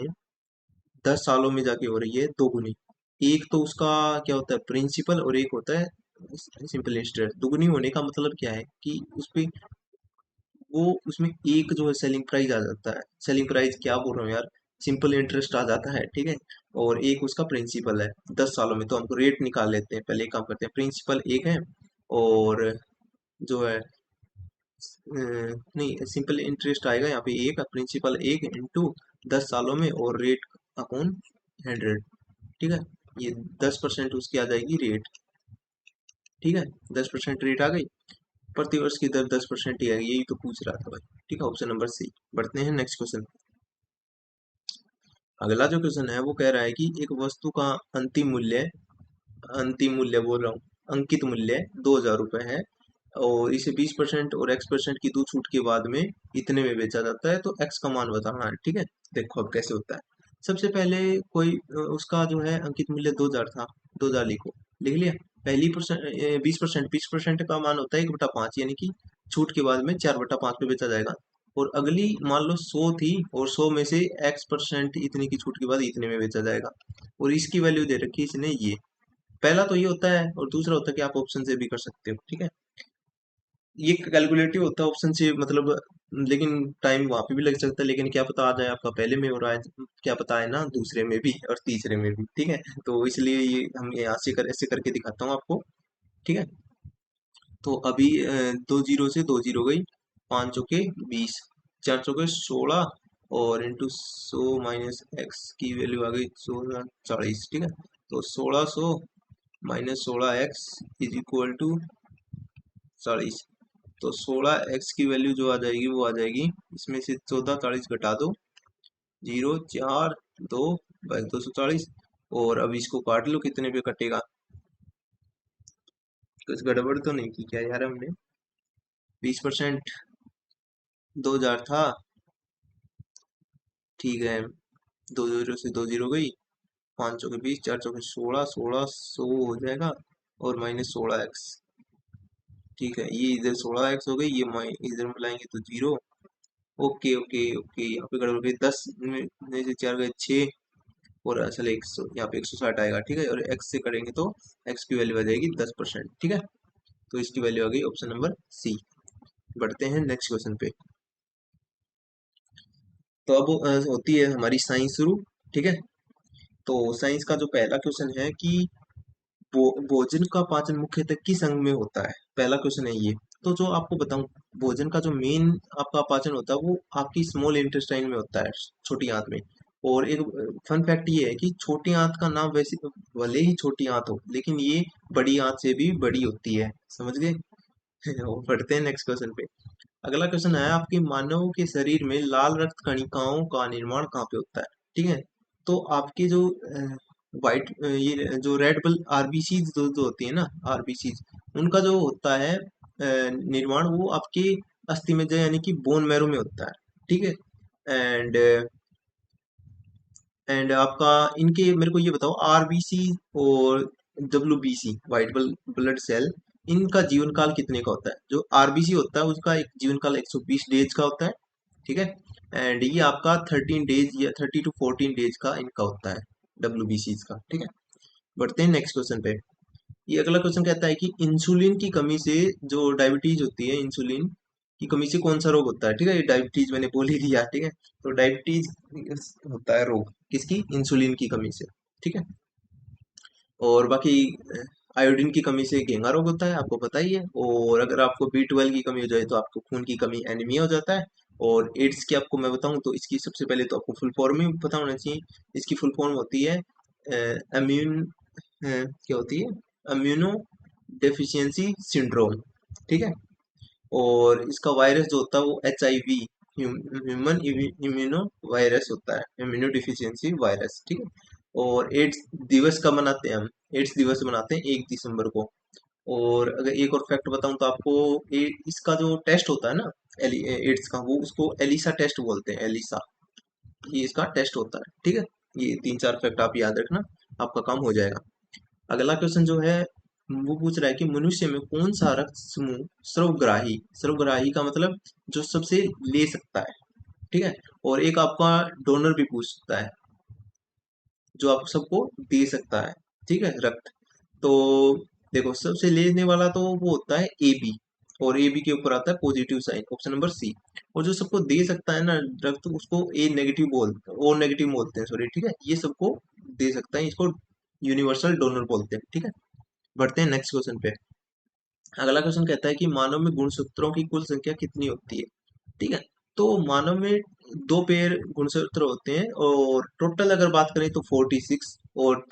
10 सालों में जाके हो रही है दोगुनी। एक तो उसका क्या होता है, प्रिंसिपल, और एक होता है सिंपल इंटरेस्ट। दोगुनी होने का मतलब क्या है कि उस पे वो उसमें एक जो है सेलिंग प्राइस आ जाता है। सेलिंग प्राइस क्या बोल रहा हूँ यार, सिंपल इंटरेस्ट आ जाता है, ठीक है। और एक उसका प्रिंसिपल है 10 सालों में। तो हमको रेट निकाल लेते हैं, पहले एक काम करते हैं, प्रिंसिपल एक है और जो है नहीं, सिंपल इंटरेस्ट आएगा यहाँ पे एक, प्रिंसिपल एक इंटू 10 सालों में और रेट अपॉन 100, ठीक है। ये 10% उसकी आ जाएगी रेट, ठीक है। 10% रेट आ गई, प्रतिवर्ष की दर 10% ही आएगी, यही तो पूछ रहा था भाई, ठीक है। Option number C. बढ़ते हैं नेक्स्ट क्वेश्चन। अगला जो क्वेश्चन है वो कह रहा है कि एक वस्तु का अंतिम मूल्य बोल रहा हूँ, अंकित मूल्य 2,000 रुपये है और इसे 20% और x% की दो छूट के बाद में इतने में बेचा जाता है, तो x का मान बताना है, ठीक है। देखो अब कैसे होता है। सबसे पहले कोई उसका जो है अंकित मूल्य 2,000 था, 2,000 लिखो, लिख लिया। पहली परसेंट 20% का मान होता है 1/5, यानी कि छूट के बाद में 4/5 पे बेचा जाएगा। और अगली मान लो 100 थी और 100 में से x% इतने की छूट के बाद इतने में बेचा जाएगा, और इसकी वैल्यू दे रखी है इसने ये। पहला तो ये होता है और दूसरा होता है कि आप ऑप्शन से भी कर सकते हो, ठीक है। ये कैलकुलेटिव होता है ऑप्शन से, मतलब लेकिन टाइम वहां पे भी लग सकता है, लेकिन क्या पता आ जाए आपका पहले में हो रहा है, क्या पता है ना दूसरे में भी और तीसरे में भी, ठीक है। तो इसलिए ये हम यहाँ से ऐसे करके दिखाता हूँ आपको, ठीक है। तो अभी 2 जीरो से 2 जीरो गई, 5 चौके 20, 4 चौके 16 और इंटू 100 - x की वैल्यू आ गई 1640, ठीक है। तो 1600 - 16x इज इक्वल टू 40। तो 16x की वैल्यू जो आ जाएगी वो आ जाएगी, इसमें से 1440 घटा दो, 0 4 2 240, और अब इसको काट लो, कितने पे कटेगा? कुछ गड़बड़ तो नहीं की क्या यार हमने? 20% 2,000 था, ठीक है। 2 जीरो से 2 जीरो गई, 5 चौके 20, 4 चौके 16, 1600 हो जाएगा और -16x, ठीक है। ये इधर 16x हो गई, ये इधर मिलाएंगे तो 0। ओके ओके ओके, यहाँ पे गड़बड़ गई, 10 में से 4 गए 6, और असल 100, यहाँ पे 160 आएगा, ठीक है। और x से करेंगे तो x की वैल्यू आ जाएगी 10%, ठीक है। तो इसकी वैल्यू आ गई ऑप्शन नंबर सी। बढ़ते हैं नेक्स्ट क्वेश्चन पे। तो अब होती है हमारी साइंस शुरू, ठीक है। तो साइंस का जो पहला क्वेश्चन है कि भोजन का पाचन मुख्यतः किस अंग में होता है? पहला क्वेश्चन है ये। तो जो आपको बताऊं, भोजन का जो मेन आपका पाचन होता है वो आपकी स्मॉल इंटेस्टाइन में होता है, छोटी आंत में। और एक फन फैक्ट ये है कि छोटी आंत का नाम वैसे तो भले ही छोटी आंत हो, लेकिन ये बड़ी आंत से भी बड़ी होती है, समझ गए। और बढ़ते हैं नेक्स्ट क्वेश्चन पे। अगला क्वेश्चन है, आपके मानव के शरीर में लाल रक्त कणिकाओं का निर्माण कहाँ पे होता है? ठीक है। तो आपके जो व्हाइट ये जो रेड ब्लड आरबीसीज जो होती है ना, आरबीसीज, उनका जो होता है निर्माण, वो आपके अस्थि मज्जा यानी कि बोन मैरो में होता है, ठीक है। एंड आपका इनके मेरे को ये बताओ, आरबीसी और डब्ल्यूबीसी, व्हाइट ब्लड सेल, इनका जीवन काल कितने का होता है? जो आरबीसी होता है उसका एक जीवन काल 120 डेज का होता है, ठीक है। एंड ये आपका 13 डेज या 30 to 14 डेज का इनका होता है, डब्ल्यूबीसी का, ठीक है। बढ़ते हैं नेक्स्ट क्वेश्चन पे। ये अगला क्वेश्चन कहता है कि इंसुलिन की कमी से जो डायबिटीज होती है, इंसुलिन की कमी से कौन सा रोग होता है? ठीक है, ये डायबिटीज मैंने बोल ही दिया, ठीक है। तो डायबिटीज होता है रोग किसकी? इंसुलिन की कमी से, ठीक है। और बाकी आयोडीन की कमी से घेंगा रोग होता है, आपको पता ही है। और अगर आपको B12 की कमी हो जाए तो आपको खून की कमी, एनीमिया हो जाता है। और एड्स की आपको मैं बताऊं तो इसकी सबसे पहले तो आपको फुल फॉर्म ही पता होना चाहिए। इसकी फुल फॉर्म होती है इम्यून क्या होती है? इम्यूनो डेफिशिएंसी सिंड्रोम, ठीक है। और इसका वायरस जो होता है वो HIV, ह्यूमन इम्यूनो वायरस होता है, इम्यूनो डिफिशियंसी वायरस, ठीक है। और एड्स दिवस कब मनाते हैं हम? एड्स दिवस मनाते हैं 1 दिसंबर को। और अगर एक और फैक्ट बताऊं तो आपको, इसका जो टेस्ट होता है ना, एड्स का, वो उसको एलिसा टेस्ट बोलते हैं, एलिसा, ये इसका टेस्ट होता है, ठीक है। ये 3-4 फैक्ट आप याद रखना, आपका काम हो जाएगा। अगला क्वेश्चन जो है वो पूछ रहा है कि मनुष्य में कौन सा रक्त समूह सर्वग्राही, सर्वग्राही का मतलब जो सबसे ले सकता है, ठीक है, और एक आपका डोनर भी पूछ सकता है, जो आप सबको दे सकता है, ठीक है, रक्त। तो देखो सबसे लेने वाला तो वो होता है ए बी, और ए बी के ऊपर आता है positive sign, option number C. और जो सबको दे सकता है ना रक्त, उसको ए नेगेटिव बोलते हैं, ओ नेगेटिव बोलते हैं, सॉरी, ठीक है, ये सबको दे सकता है, इसको यूनिवर्सल डोनर बोलते हैं, ठीक है। बढ़ते हैं नेक्स्ट क्वेश्चन पे। अगला क्वेश्चन कहता है कि मानव में गुणसूत्रों की कुल संख्या कितनी होती है, ठीक है। तो मानव में दो पेयर गुणसूत्र होते हैं, और टोटल अगर बात करें तो 46, और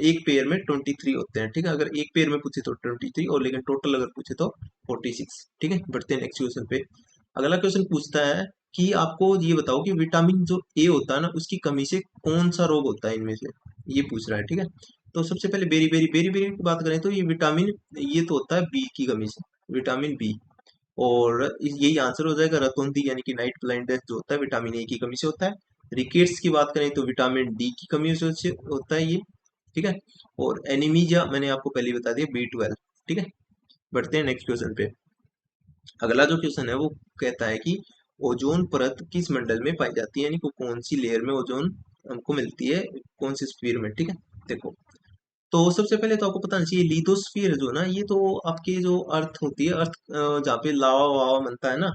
एक पेयर में 23 होते हैं, ठीक है। अगर एक पेयर में पूछे तो 23, और लेकिन टोटल अगर पूछे तो 46, ठीक है। बढ़ते हैं नेक्स्ट क्वेश्चन पे। अगला क्वेश्चन पूछता है कि आपको ये बताओ कि विटामिन जो ए होता है ना, उसकी कमी से कौन सा रोग होता है इनमें से, ये पूछ रहा है, ठीक है। तो सबसे पहले बेरी बेरी बेरी बेरी की बात करें तो ये विटामिन, ये तो होता है बी की कमी से, विटामिन बी। और यही आंसर हो जाएगा, रतौंधी यानी कि नाइट ब्लाइंडनेस जो होता है विटामिन ए की कमी से होता है। रिकेट्स की बात करें तो विटामिन डी की कमी से होता है ये, ठीक है। और एनीमिया मैंने आपको पहले ही बता दिया, B12, ठीक है। बढ़ते हैं नेक्स्ट क्वेश्चन पे। अगला जो क्वेश्चन है वो कहता है कि ओजोन परत किस मंडल में पाई जाती है, यानी कि कौन सी लेयर में ओजोन हमको मिलती है, कौन सी स्फीयर में, ठीक है। देखो, तो सबसे पहले तो आपको पता होना चाहिए लिथोस्फीयर जो ना, ये तो आपकी जो अर्थ होती है, अर्थ जहाँ पे लावा वावा बनता है ना,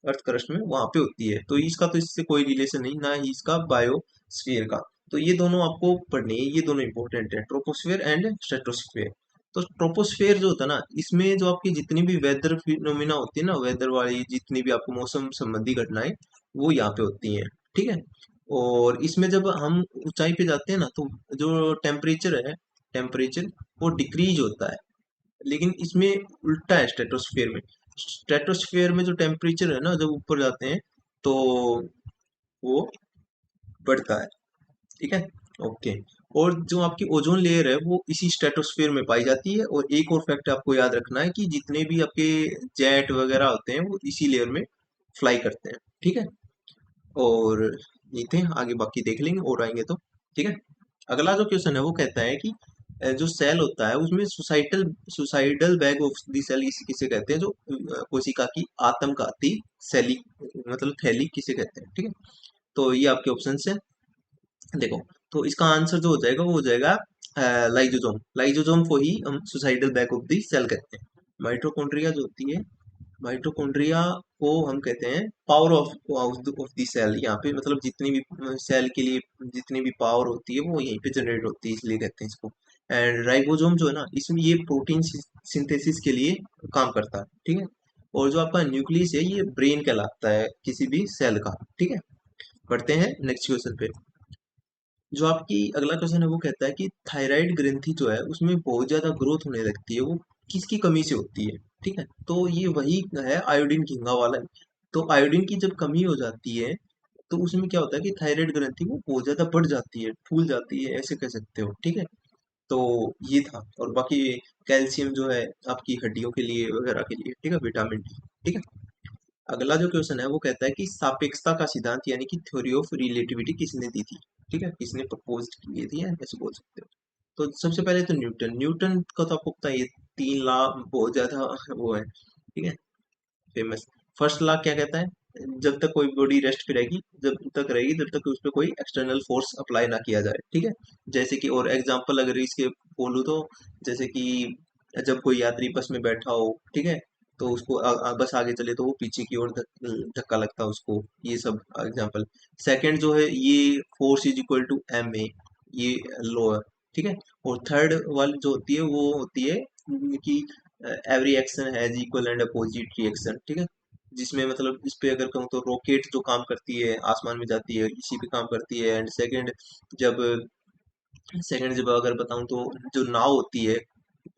अर्थ क्रस्ट में, वहां पे होती है। तो इसका तो इससे कोई रिलेशन नहीं, ना ही इसका बायोस्फीयर का। तो ये दोनों आपको पढ़ने हैं, ये दोनों इंपॉर्टेंट है, ट्रोपोस्फीयर एंड स्ट्रेटोस्फीयर। तो ट्रोपोस्फीयर जो होता है ना, इसमें जो आपकी जितनी भी वेदर फिनोमिना होती है ना, वेदर वाली जितनी भी आपको मौसम संबंधी घटनाएं, वो यहाँ पे होती हैं, ठीक है। और इसमें जब हम ऊंचाई पे जाते हैं ना, तो जो टेम्परेचर है, टेम्परेचर वो डिक्रीज होता है। लेकिन इसमें उल्टा है स्ट्रेटोस्फेयर में। स्ट्रेटोस्फेयर में जो टेम्परेचर है ना, जब ऊपर जाते हैं तो वो बढ़ता है, ठीक है। ओके। और जो आपकी ओजोन लेयर है वो इसी स्ट्रेटोस्फेयर में पाई जाती है। और एक और फैक्ट आपको याद रखना है कि जितने भी आपके जेट वगैरह होते हैं वो इसी लेयर में फ्लाई करते हैं, ठीक है। और ये थे, आगे बाकी देख लेंगे और आएंगे तो, ठीक है। अगला जो क्वेश्चन है वो कहता है कि जो सेल होता है उसमें suicidal suicidal bag of the cell इसे किसे कहते हैं, जो कोशिका की आत्मघाती सैली, मतलब थैली किसे कहते हैं, ठीक है। तो ये आपके ऑप्शन है, देखो। तो इसका आंसर जो हो जाएगा वो हो जाएगा लाइजोजोम। लाइजोजोम को ही हम suicidal bag of the cell कहते हैं। माइटोकॉन्ड्रिया जो होती है, माइटोकॉन्ड्रिया को हम कहते हैं पावर ऑफ द सेल। यहाँ पे मतलब जितनी भी सेल के लिए जितनी भी पावर होती है वो यहीं पे जनरेट होती है, इसलिए कहते हैं इसको। एंड राइबोसोम जो है ना, इसमें ये प्रोटीन सिंथेसिस के लिए काम करता है, ठीक है। और जो आपका न्यूक्लियस है ये ब्रेन कहलाता है किसी भी सेल का, ठीक है। बढ़ते हैं नेक्स्ट क्वेश्चन पे। जो आपकी अगला क्वेश्चन है वो कहता है कि थायराइड ग्रंथि जो है उसमें बहुत ज्यादा ग्रोथ होने लगती है, वो किसकी कमी से होती है, ठीक है। तो ये वही है आयोडीन झींगा वाला। तो आयोडीन की जब कमी हो जाती है तो उसमें क्या होता है कि थायराइड ग्रंथि वो बहुत ज्यादा बढ़ जाती है, फूल जाती है, ऐसे कह सकते हो, ठीक है। तो ये था। और बाकी कैल्शियम जो है आपकी हड्डियों के लिए वगैरह के लिए, ठीक है, विटामिन डी, ठीक है। अगला जो क्वेश्चन है वो कहता है कि सापेक्षता का सिद्धांत यानी कि थ्योरी ऑफ रिलेटिविटी किसने दी थी, ठीक है, किसने प्रपोज की थी, ऐसे बोल सकते हो। तो सबसे पहले तो न्यूटन, न्यूटन का तो आपको पता है, ये 3 लाख बहुत ज्यादा वो है, ठीक है, फेमस। फर्स्ट लॉ क्या कहता है, जब तक कोई बॉडी रेस्ट पे रहेगी, जब तक रहेगी जब तक उस पर कोई एक्सटर्नल फोर्स अप्लाई ना किया जाए, ठीक है। जैसे कि और एग्जांपल अगर इसके बोलूँ तो, जैसे कि जब कोई यात्री बस में बैठा हो, ठीक है, तो उसको बस आगे चले तो वो पीछे की ओर धक्का लगता है उसको, ये सब एग्जांपल। सेकंड जो है ये force is equal to M A, ये लॉ है, ठीक है। और थर्ड वाली जो होती है वो होती है कि every action has equal and opposite reaction, ठीक है। जिसमें मतलब इस पे अगर कहूँ तो रॉकेट जो काम करती है आसमान में जाती है इसी पे काम करती है। एंड जब सेकंड जब अगर बताऊं तो जो नाव होती है,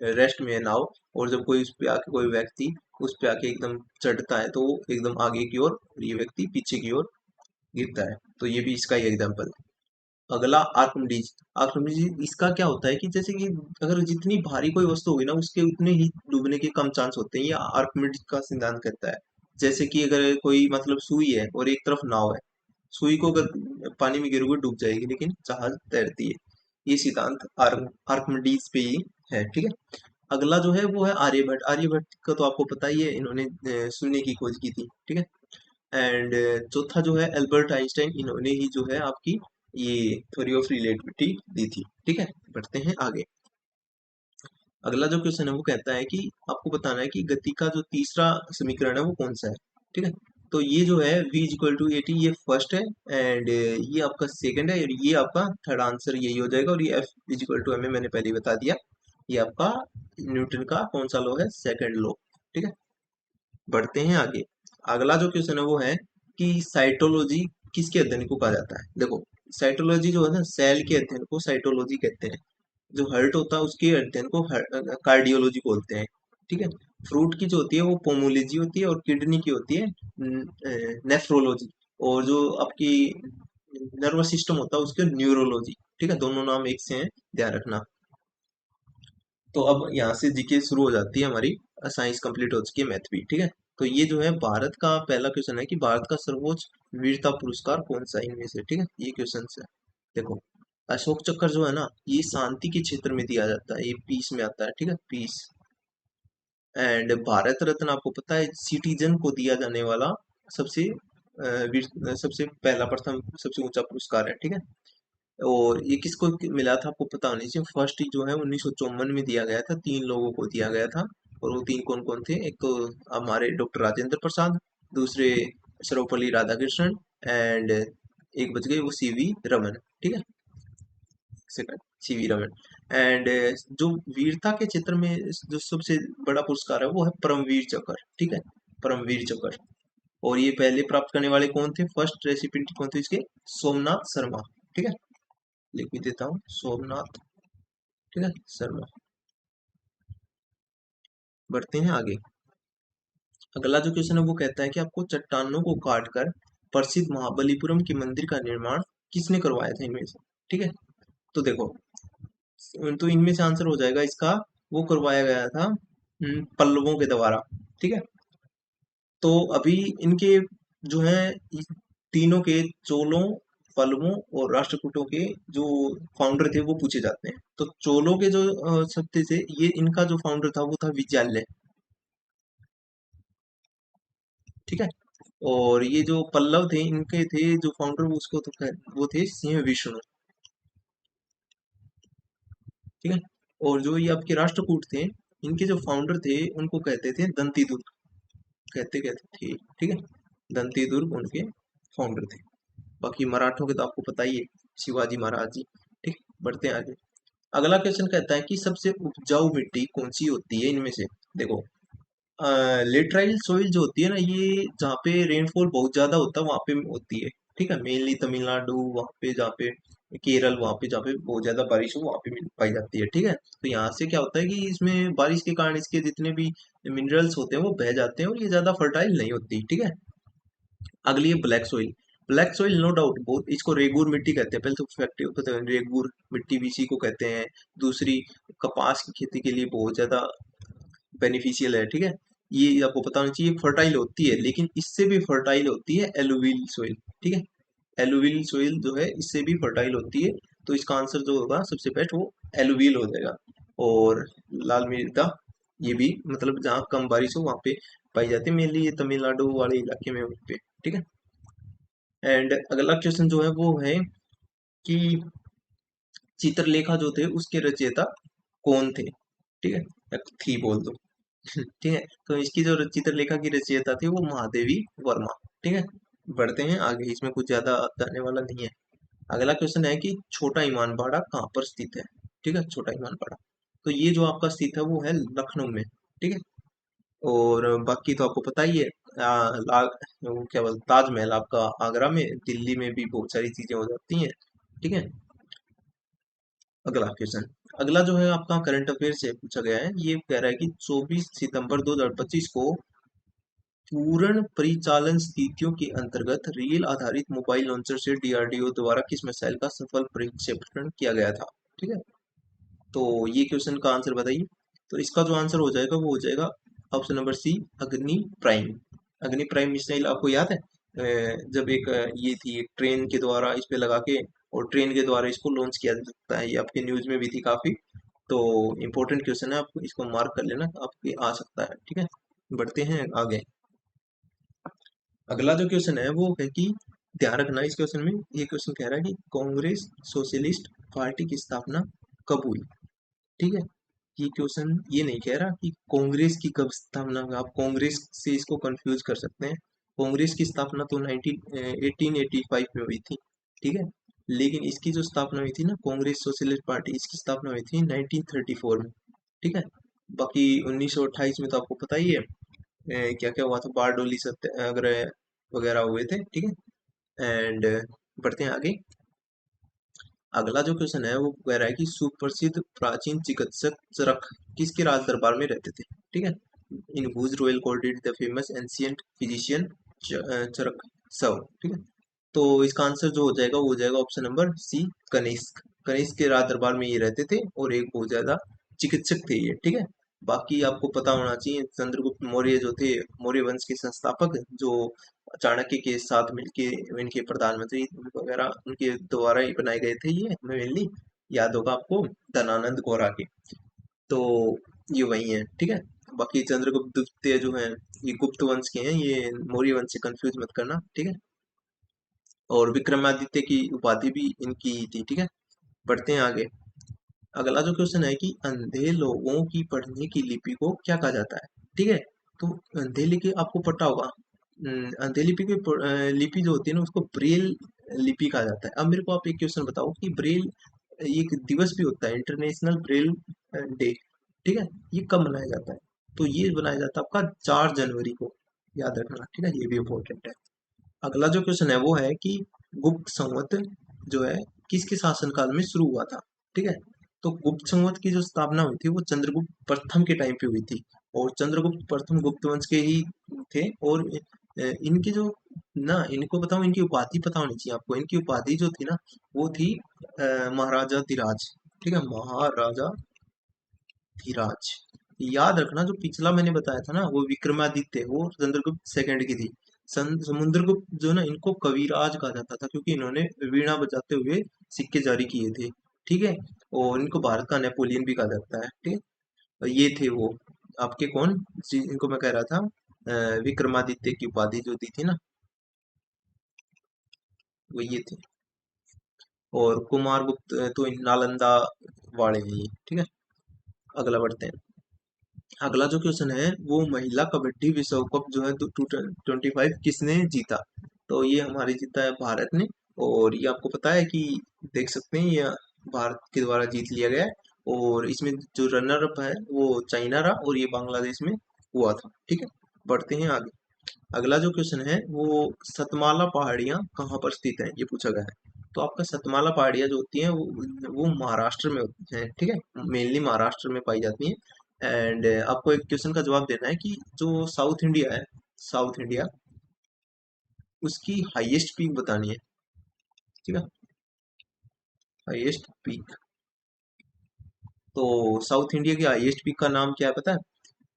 रेस्ट में है नाव, और जब कोई उस पे आके कोई व्यक्ति उस पे आके एकदम चढ़ता है तो वो एकदम आगे की ओर और ये व्यक्ति पीछे की ओर गिरता है। तो ये भी इसका ही एग्जाम्पल है। अगला आर्किमिडीज। आर्किमिडीज इसका क्या होता है कि जैसे कि अगर जितनी भारी कोई वस्तु होगी ना उसके उतने ही डूबने के कम चांस होते हैं, ये आर्किमिडीज का सिद्धांत कहता है। जैसे कि अगर कोई मतलब सुई है और एक तरफ नाव है, सुई को अगर पानी में गिरोगे डूब जाएगी, लेकिन जहाज तैरती है। ये सिद्धांत आर्किमिडीज पे ही है, ठीक है। अगला जो है वो है आर्यभट्ट। आर्यभट्ट का तो आपको पता ही है, इन्होंने शून्य की खोज की थी, ठीक है। एंड चौथा जो है एल्बर्ट आइंस्टाइन, इन्होंने ही जो है आपकी ये थ्योरी ऑफ रिलेटिविटी दी थी, ठीक है। बढ़ते हैं आगे। अगला जो क्वेश्चन है वो कहता है कि आपको बताना है कि गति का जो तीसरा समीकरण है वो कौन सा है, ठीक है। तो ये जो है v equal to A T, ये फर्स्ट है, एंड ये आपका सेकंड है, और ये आपका थर्ड आंसर यही हो जाएगा। और ये f इक्वल टू एम मैंने पहले ही बता दिया, ये आपका न्यूटन का कौन सा लॉ है, सेकंड लॉ, ठीक है। बढ़ते हैं आगे। अगला जो क्वेश्चन है वो है कि साइटोलॉजी किसके अध्ययन को कहा जाता है। देखो, साइटोलॉजी जो है ना, सेल के अध्ययन को साइटोलॉजी कहते हैं। जो हर्ट होता है उसके अध्ययन को कार्डियोलॉजी बोलते हैं, ठीक है। फ्रूट की जो होती है वो पोमोलॉजी होती है, और किडनी की होती है नेफ्रोलॉजी। और जो आपकी नर्वस सिस्टम होता है उसके न्यूरोलॉजी, ठीक है। दोनों नाम एक से हैं, ध्यान रखना। तो अब यहाँ से जीके शुरू हो जाती है हमारी, साइंस कंप्लीट हो चुकी है, मैथ भी, ठीक है। तो ये जो है भारत का पहला क्वेश्चन है कि भारत का सर्वोच्च वीरता पुरस्कार कौन सा है इनमें से, ठीक है। ये क्वेश्चन है। देखो, अशोक चक्र जो है ना, ये शांति के क्षेत्र में दिया जाता है, ये पीस में आता है, ठीक है, पीस। एंड भारत रत्न आपको पता है सिटीजन को दिया जाने वाला सबसे सबसे पहला प्रथम सबसे ऊंचा पुरस्कार है, ठीक है। और ये किसको मिला था आपको पता होनी चाहिए। फर्स्ट जो है 1954 में दिया गया था, 3 लोगों को दिया गया था। और वो 3 कौन कौन थे, एक तो हमारे डॉक्टर राजेंद्र प्रसाद, दूसरे सर्वपल्ली राधाकृष्णन, एंड एक बच गए वो सीवी रमन, ठीक है, सेकंड सीवी रमन। एंड जो वीरता के क्षेत्र में जो सबसे बड़ा पुरस्कार है वो है परमवीर चक्र, ठीक है, परमवीर चक्र। और ये पहले प्राप्त करने वाले कौन थे, फर्स्ट रेसिपिएंट कौन थे इसके, सोमनाथ शर्मा, ठीक है। लिख भी देता हूँ, सोमनाथ, ठीक है, शर्मा। बढ़ते हैं आगे। अगला जो क्वेश्चन है वो कहता है कि आपको चट्टानों को काटकर प्रसिद्ध महाबलीपुरम के मंदिर का निर्माण किसने करवाया था इनमें से, ठीक है। तो देखो, तो इनमें से आंसर हो जाएगा इसका, वो करवाया गया था पल्लवों के द्वारा, ठीक है। तो अभी इनके जो है इस तीनों के, चोलों, पल्लवों और राष्ट्रकूटों के जो फाउंडर थे वो पूछे जाते हैं। तो चोलों के जो शक्ति थे, ये इनका जो फाउंडर था वो था विजयालय, ठीक है। और ये जो पल्लव थे इनके थे जो फाउंडर, वो उसको तो वो थे सिंह विष्णु, ठीक है। और जो ये आपके राष्ट्रकूट थे, इनके जो फाउंडर थे उनको कहते थे दंती दुर्ग, कहते कहते थे, ठीक है। दंती दुर्ग उनके फाउंडर थे। बाकी मराठों के तो आपको पता ही है, शिवाजी महाराज जी, ठीक। बढ़ते हैं आगे। अगला क्वेश्चन कहता है कि सबसे उपजाऊ मिट्टी कौन सी होती है इनमें से। देखो, लेटराइल सॉइल जो होती है ना, ये जहाँ पे रेनफॉल बहुत ज्यादा होता है वहां पे होती है, ठीक है। मेनली तमिलनाडु, वहाँ पे जहाँ पे केरल, वहाँ पे जहाँ पे बहुत ज्यादा बारिश हो वहाँ पे पाई जाती है, ठीक है। तो यहाँ से क्या होता है कि इसमें बारिश के कारण इसके जितने भी मिनरल्स होते हैं वो बह जाते हैं, और ये ज्यादा फर्टाइल नहीं होती, ठीक है। अगली है black soil. Black soil no doubt बहुत, इसको रेगूर मिट्टी कहते हैं, पहले तो फैक्ट पता है, रेगूर मिट्टी भी इसी को कहते हैं। दूसरी, कपास की खेती के लिए बहुत ज्यादा बेनिफिशियल है, ठीक है। ये आपको पता होना चाहिए, फर्टाइल होती है, लेकिन इससे भी फर्टाइल होती है एलुविल सोइल, ठीक है। एलुविल सोइल जो है इससे भी फर्टाइल होती है। तो इसका आंसर जो होगा सबसे बेस्ट वो एलुविल हो जाएगा। और लाल मृदा, ये भी मतलब जहाँ कम बारिश हो वहाँ पे पाई जाती है, मेनली ये तमिलनाडु वाले इलाके में वहीं पे, ठीक है। एंड अगला क्वेश्चन जो है वो है कि चित्रलेखा जो थे उसके रचयिता कौन थे, ठीक है, या थी बोल दो। ठीक है। तो इसकी जो चित्रलेखा की रचयिता थी वो महादेवी वर्मा, ठीक है। बढ़ते हैं आगे, इसमें कुछ ज्यादा जानने वाला नहीं है। अगला क्वेश्चन है कि छोटा इमाम बाड़ा कहाँ पर स्थित है, ठीक है, छोटा इमाम बाड़ा। तो ये जो आपका स्थित है वो है लखनऊ में, ठीक है। और बाकी तो आपको पता ही है, वो क्या बोलते, ताजमहल आपका आगरा में, दिल्ली में भी बहुत सारी चीजें हो जाती हैं, ठीक है। अगला क्वेश्चन, अगला जो है आपका करंट अफेयर से पूछा गया है। ये कह रहा है कि 24 सितंबर 2025 को पूर्ण परिचालन स्थितियों के अंतर्गत रेल आधारित मोबाइल लॉन्चर से डीआरडीओ द्वारा किस मिसाइल का सफल प्रक्षेपण किया गया था, ठीक है। तो ये क्वेश्चन का आंसर बताइए। तो इसका जो आंसर हो जाएगा वो हो जाएगा ऑप्शन नंबर सी, अग्नि प्राइम। अग्नि प्राइम मिसाइल आपको याद है, जब एक ये थी एक ट्रेन के द्वारा इस पे लगा के और ट्रेन के द्वारा इसको लॉन्च किया जा सकता है, ये आपके न्यूज में भी थी काफी। तो इम्पोर्टेंट क्वेश्चन है, आपको इसको मार्क कर लेना, आपके आ सकता है। ठीक है, बढ़ते हैं आगे। अगला जो क्वेश्चन है वो है कि ध्यान रखना इस क्वेश्चन में, ये क्वेश्चन कह रहा है कि कांग्रेस सोशलिस्ट पार्टी की स्थापना कब हुई। ठीक है, ये क्वेश्चन ये नहीं कह रहा कि कांग्रेस की कब स्थापना हुई, आप कांग्रेस से इसको कंफ्यूज कर सकते हैं। कांग्रेस की स्थापना तो 1885 में हुई थी। ठीक है, लेकिन इसकी जो स्थापना हुई थी ना, कांग्रेस सोशलिस्ट पार्टी, इसकी स्थापना हुई थी 1934 में। ठीक है, बाकी 1928 में तो आपको पता ही है क्या क्या हुआ था, बारडोली सत्याग्रह वगैरह हुए थे। ठीक है, एंड बढ़ते हैं आगे। अगला जो क्वेश्चन है वो कह रहा है कि सुप्रसिद्ध प्राचीन चिकित्सक चरक किसके राज दरबार में रहते थे। ठीक है, in whose royal court did the famous ancient physician Charaka serve. ठीक है, तो इसका आंसर जो हो जाएगा वो हो जाएगा option number C, Kanishka. Kanishka के राज दरबार में ये रहते थे और एक बहुत ज्यादा चिकित्सक थे ये। ठीक है, बाकी आपको पता होना चाहिए चंद्रगुप्त मौर्य जो थे, मौर्य वंश के संस्थापक, जो चाणक्य के साथ मिलके इनके प्रधानमंत्री वगैरह उनके द्वारा ही बनाए गए थे, ये मेनली याद होगा आपको, धनानंद गौड़ा के। तो ये वही है। ठीक है, बाकी चंद्रगुप्त द्वितीय जो है ये गुप्त वंश के हैं, ये मौर्य वंश से कंफ्यूज मत करना। ठीक है, और विक्रमादित्य की उपाधि भी इनकी ही थी। ठीक है, बढ़ते हैं आगे। अगला जो क्वेश्चन है कि अंधे लोगों की पढ़ने की लिपि को क्या कहा जाता है। ठीक है, तो अंधे लिपि आपको पता होगा, अंधे लिपि की लिपि जो होती है ना उसको ब्रेल लिपि कहा जाता है। अब मेरे को आप एक क्वेश्चन बताओ कि ब्रेल एक दिवस भी होता है, इंटरनेशनल ब्रेल डे। ठीक है, ये कब मनाया जाता है, तो ये बनाया जाता है आपका 4 जनवरी को, याद रखना। ठीक है, ये भी इम्पोर्टेंट है। अगला जो क्वेश्चन है वो है कि गुप्त संवत जो है किसके शासनकाल में शुरू हुआ था। ठीक है, तो गुप्त संवत की जो स्थापना हुई थी वो चंद्रगुप्त प्रथम के टाइम पे हुई थी, और चंद्रगुप्त प्रथम गुप्त वंश के ही थे। और इनकी जो ना, इनको बताऊं, इनकी उपाधि पता होनी चाहिए आपको। इनकी उपाधि जो थी ना वो थी महाराजा धीराज। ठीक है, महाराजा धीराज। याद रखना जो पिछला मैंने बताया था ना वो विक्रमादित्य, वो चंद्रगुप्त सेकंड की थी। समुद्रगुप्त जो ना इनको कविराज कहा जाता था क्योंकि इन्होंने वीणा बजाते हुए सिक्के जारी किए थे। ठीक है, और इनको भारत का नेपोलियन भी कहा जाता है। ठीक है, और ये थे वो आपके कौन, इनको मैं कह रहा था विक्रमादित्य की उपाधि जो दी थी ना वो ये थे। और कुमार गुप्त तो नालंदा वाले हैं ये। ठीक है, अगला बढ़ते हैं। अगला जो क्वेश्चन है वो महिला कबड्डी विश्व कप जो है 2025 किसने जीता। तो ये हमारे जीता है भारत ने। और ये आपको पता है कि देख सकते हैं ये भारत के द्वारा जीत लिया गया है। और इसमें जो रनर अप है वो चाइना रहा और ये बांग्लादेश में हुआ था। ठीक है, बढ़ते हैं आगे। अगला जो क्वेश्चन है वो सतमाला पहाड़ियाँ कहाँ पर स्थित है, ये पूछा गया है। तो आपका सतमाला पहाड़ियाँ जो होती हैं वो महाराष्ट्र में होती हैं। ठीक है, मेनली महाराष्ट्र में पाई जाती हैं। एंड आपको एक क्वेश्चन का जवाब देना है कि जो साउथ इंडिया है, साउथ इंडिया, उसकी हाईएस्ट पीक बतानी है। ठीक है, हाईएस्ट पीक, तो साउथ इंडिया की हाईएस्ट पीक का नाम क्या है पता है।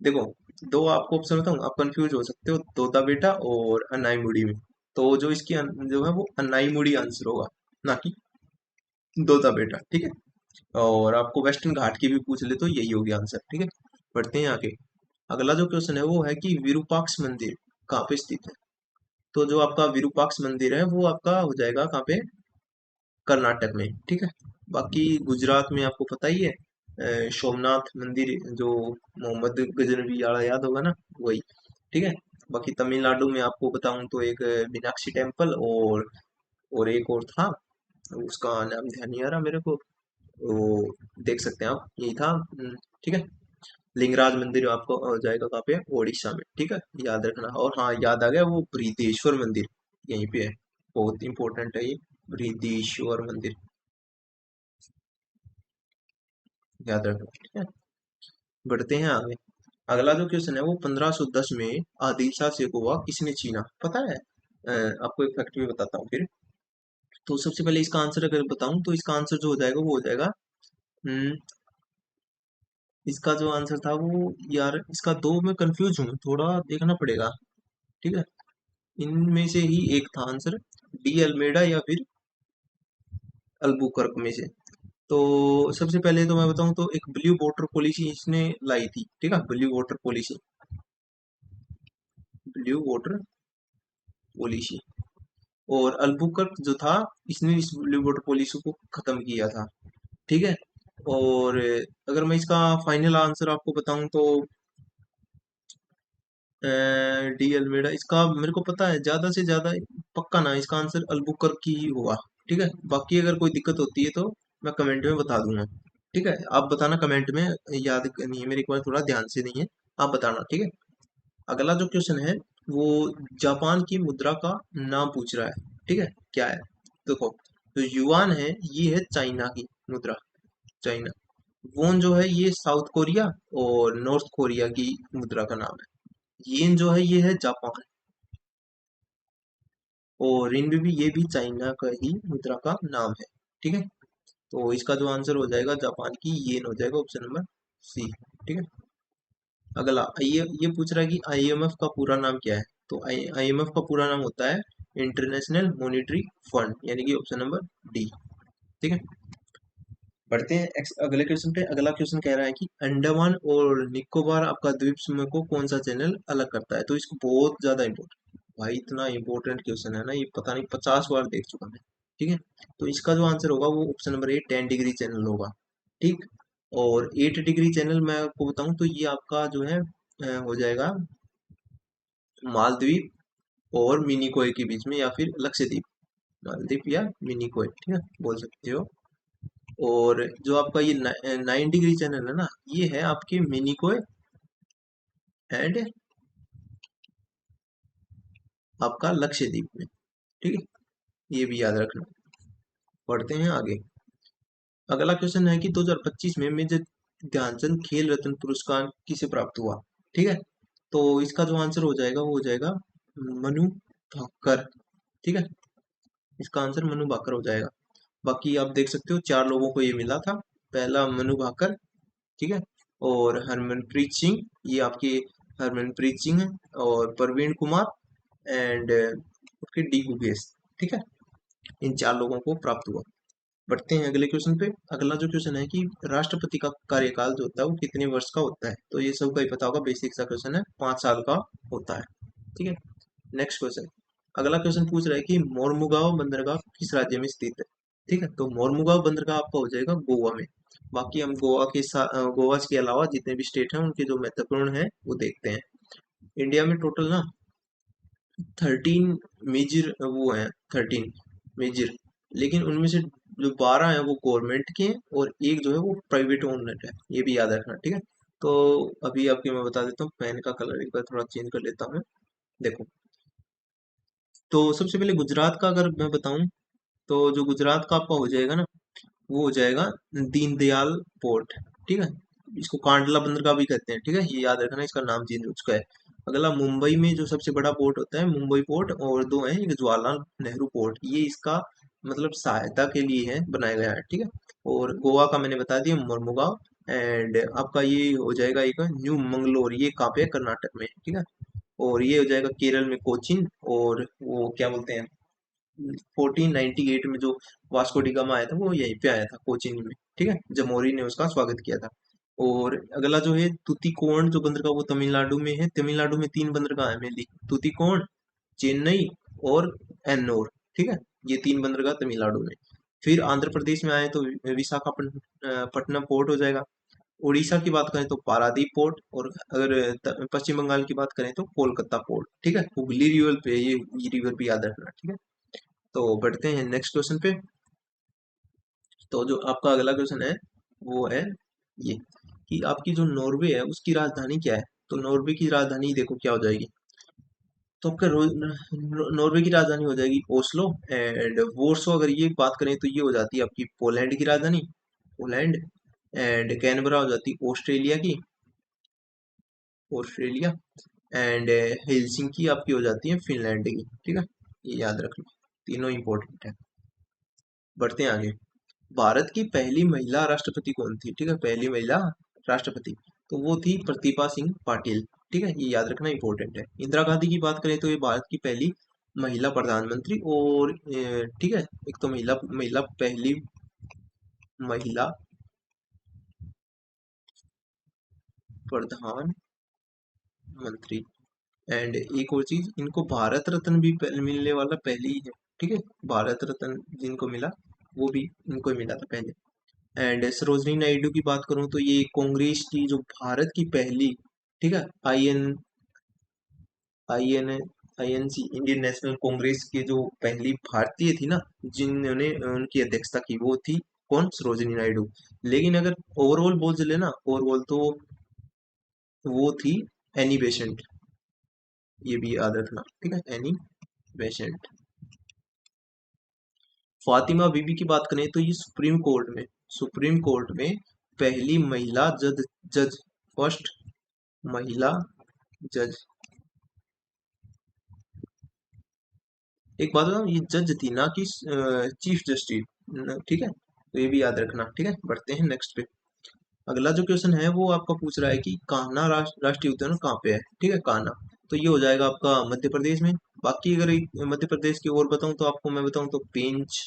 देखो, दो आपको ऑप्शन बताऊं, आप कंफ्यूज हो सकते हो, तोता बेटा और अनाईमुड़ी में। तो जो इसकी जो है वो अनाईमुड़ी आंसर होगा, ना कि तोता बेटा। ठीक है, और आपको वेस्टर्न घाट की भी पूछ ले तो यही होगी आंसर। ठीक है, बढ़ते हैं आगे। अगला जो क्वेश्चन है वो है कि विरूपाक्ष मंदिर कहाँ पे स्थित है। तो जो आपका विरूपाक्ष मंदिर है वो आपका हो जाएगा कहाँ पे, कर्नाटक में। ठीक है, बाकी गुजरात में आपको पता ही है सोमनाथ मंदिर, जो मोहम्मद गजनवी वाला याद होगा ना, वही। ठीक है, बाकी तमिलनाडु में आपको बताऊं तो एक मीनाक्षी टेम्पल, और एक और था, उसका नाम ध्यान नहीं आ रहा मेरे को, वो देख सकते हैं आप, यही था। ठीक है, लिंगराज मंदिर आपको हो जाएगा कहाँ पे, ओडिशा में। ठीक है, याद रखना। और हाँ, याद आ गया, वो बृहदेश्वर मंदिर यहीं पे है, बहुत इंपॉर्टेंट है ये, बृहदेश्वर मंदिर, याद रखना। ठीक है, बढ़ते हैं आगे। अगला जो क्वेश्चन है वो 1510 में आदिल शाह शेरकुवा किसने छीना, पता है। आपको एक फैक्ट भी बताता हूँ फिर। तो सबसे पहले इसका आंसर अगर बताऊं तो इसका आंसर जो हो जाएगा वो हो जाएगा, हम्म, इसका जो आंसर था वो, यार इसका दो में कंफ्यूज हूँ, थोड़ा देखना पड़ेगा। ठीक है, इनमें से ही एक था आंसर, डी अल्मेडा या फिर अल्बुकर्क में से। तो सबसे पहले तो मैं बताऊं तो एक ब्लू वाटर पॉलिसी इसने लाई थी, ठीक है, blue water policy, blue water policy. और अल्बुकर्क जो था, इसने इस ब्लू वाटर पॉलिसी को खत्म किया था, ठीक है। और अगर मैं इसका फाइनल आंसर आपको बताऊं तो डी अल्मेडा, इसका मेरे को पता है ज्यादा से ज्यादा, पक्का ना इसका आंसर अल्बुकर्क की ही होगा, ठीक है। बाकी अगर कोई दिक्कत होती है तो मैं कमेंट में बता दूंगा, ठीक है। आप बताना कमेंट में, याद नहीं है मेरे को, थोड़ा ध्यान से नहीं है, आप बताना, ठीक है। अगला जो क्वेश्चन है वो जापान की मुद्रा का नाम पूछ रहा है, ठीक है, क्या है। देखो, जो युआन है ये है चाइना की मुद्रा, चाइना। वोन जो है ये साउथ कोरिया और नॉर्थ कोरिया की मुद्रा का नाम है। येन जो है ये है जापान, और रिनबी ये भी चाइना का ही मुद्रा का नाम है, ठीक है। तो इसका जो आंसर हो जाएगा जापान की येन हो जाएगा, ऑप्शन नंबर सी, ठीक है। अगला ये पूछ रहा है कि आईएमएफ का पूरा नाम क्या है। तो आईएमएफ का पूरा नाम होता है इंटरनेशनल मॉनेटरी फंड, यानी कि ऑप्शन नंबर डी, ठीक है। बढ़ते हैं अगले क्वेश्चन पे। अगला क्वेश्चन कह रहा है कि अंडमान और निकोबार आपका द्वीप समूह को कौन सा चैनल अलग करता है। तो इसको बहुत ज्यादा इम्पोर्टेंट, भाई इतना इम्पोर्टेंट क्वेश्चन है ना, ये पता नहीं 50 बार देख चुका मैं, ठीक है। तो इसका जो आंसर होगा वो option number A 10 degree channel होगा, ठीक। और 8 डिग्री चैनल मैं आपको बताऊं तो ये आपका जो है हो जाएगा मालदीव और मिनिकोय के बीच में, या फिर लक्षद्वीप, मालदीव या मिनिकोय, ठीक है, बोल सकते हो। और जो आपका ये 9 डिग्री चैनल है ना, ये है आपके मिनिकोय एंड आपका लक्षद्वीप में, ठीक है, ये भी याद रखना। पढ़ते हैं आगे। अगला क्वेश्चन है कि 2025 में मेजर ध्यानचंद खेल रत्न पुरस्कार किसे प्राप्त हुआ, ठीक है। तो इसका जो आंसर हो जाएगा वो हो जाएगा मनु भाकर, ठीक है। इसका आंसर मनु भाकर हो जाएगा। बाकी आप देख सकते हो 4 लोगों को ये मिला था। पहला मनु भाकर, ठीक है। और हरमनप्रीत सिंह, ये आपके हरमनप्रीत सिंह है। और प्रवीण कुमार एंड उसके डी गुगेश, ठीक है। इन 4 लोगों को प्राप्त हुआ। बढ़ते हैं अगले क्वेश्चन पे। अगला जो क्वेश्चन है कि राष्ट्रपति का कार्यकाल जो होता है वो कितने वर्ष का होता है। तो ये सबका ही पता होगा, बेसिक सा क्वेश्चन है, 5 साल का होता है, ठीक है। Next question. अगला क्वेश्चन पूछ रहा है कि मोरमुगांव बंदरगाह किस राज्य में स्थित है, ठीक है। तो मोरमुगांव बंदरगाह आपका हो जाएगा गोवा में। बाकी हम गोवा के अलावा जितने भी स्टेट हैं उनके जो महत्वपूर्ण है वो देखते हैं। इंडिया में टोटल ना 13 मेजर वो हैं, 13 मेजर, लेकिन उनमें से जो 12 है वो गवर्नमेंट के हैं और एक जो है वो प्राइवेट ओनर है, ये भी याद रखना, ठीक है। तो अभी आपके मैं बता देता हूँ, पेन का कलर एक बार थोड़ा चेंज कर लेता हूँ। देखो, तो सबसे पहले गुजरात का अगर मैं बताऊं तो जो गुजरात का आपका हो जाएगा ना, वो हो जाएगा दीनदयाल पोर्ट, ठीक है। इसको कांडला बंदरगाह भी कहते हैं, ठीक है, ये याद रखना, इसका नाम चेंज हो चुका है। अगला मुंबई में जो सबसे बड़ा पोर्ट होता है मुंबई पोर्ट, और दो है, एक जवाहरलाल नेहरू पोर्ट, ये इसका मतलब सहायता के लिए है बनाया गया है, ठीक है। और गोवा का मैंने बता दिया मोरमुगांव। एंड आपका ये हो जाएगा एक न्यू मंगलोर, ये कहाँ पे है, कर्नाटक में, ठीक है। और ये हो जाएगा केरल में कोचीन। और वो क्या बोलते हैं, 1498 में जो वास्को डी गामा आया था वो यहीं पे आया था कोचीन में, ठीक है। जमोरी ने उसका स्वागत किया था। और अगला जो है तुतिकोण जो बंदरगाह वो तमिलनाडु में है। तमिलनाडु में 3 बंदरगाह है मेनली, तुतिकोण, चेन्नई और एन्नोर, ठीक है। ये 3 बंदरगाह तमिलनाडु में। फिर आंध्र प्रदेश में आए तो विशाखापट्टनम पोर्ट हो जाएगा। उड़ीसा की बात करें तो पारादीप पोर्ट। और अगर पश्चिम बंगाल की बात करें तो कोलकाता पोर्ट, ठीक है। हुगली रिवर पे ये रिवर भी याद रखना, ठीक है। तो बढ़ते हैं नेक्स्ट क्वेश्चन पे। तो जो आपका अगला क्वेश्चन है वो है ये कि आपकी जो नॉर्वे है उसकी राजधानी क्या है। तो नॉर्वे की राजधानी देखो क्या हो जाएगी। तो आपका नॉर्वे की राजधानी हो जाएगी ओस्लो। एंड वॉर्सो अगर ये बात करें तो ये हो जाती है आपकी पोलैंड की राजधानी, पोलैंड। एंड कैनबरा हो जाती है ऑस्ट्रेलिया की, ऑस्ट्रेलिया। एंड हेलसिंकी आपकी हो जाती है फिनलैंड की, ठीक है। ये याद रख लो, तीनों इंपॉर्टेंट है। बढ़ते हैं आगे। भारत की पहली महिला राष्ट्रपति कौन थी, ठीक है, पहली महिला राष्ट्रपति। तो वो थी प्रतिभा सिंह पाटिल, ठीक है, ये याद रखना इंपॉर्टेंट है। इंदिरा गांधी की बात करें तो ये भारत की पहली महिला प्रधानमंत्री और ठीक है, एक तो महिला महिला पहली महिला प्रधानमंत्री। एंड एक और चीज, इनको भारत रत्न भी मिलने वाला पहले ही है। ठीक है, भारत रत्न जिनको मिला वो भी इनको ही मिला था पहले। एंड सरोजनी नायडू की बात करूं तो ये कांग्रेस की जो भारत की पहली, ठीक है, I N INC Indian National Congress के जो पहली भारतीय थी ना, जिन्होंने उनकी अध्यक्षता की, वो थी कौन? सरोजनी नायडू। लेकिन अगर ओवरऑल बोल चले ना, ओवरऑल तो वो थी एनी बेसेंट। ये भी याद रखना, ठीक है, एनी बेसेंट। फातिमा बीबी की बात करें तो ये सुप्रीम कोर्ट में पहली महिला जज, फर्स्ट महिला जज। एक बात बताऊं, ये जज थी ना कि चीफ जस्टिस, ठीक है, तो ये भी याद रखना। ठीक है, बढ़ते हैं नेक्स्ट पे। अगला जो क्वेश्चन है वो आपका पूछ रहा है कि कान्हा राष्ट्रीय उद्यान कहाँ पे है। ठीक है, कान्हा, तो ये हो जाएगा आपका मध्य प्रदेश में। बाकी अगर मध्य प्रदेश की और बताऊं तो आपको मैं बताऊं तो पेंच,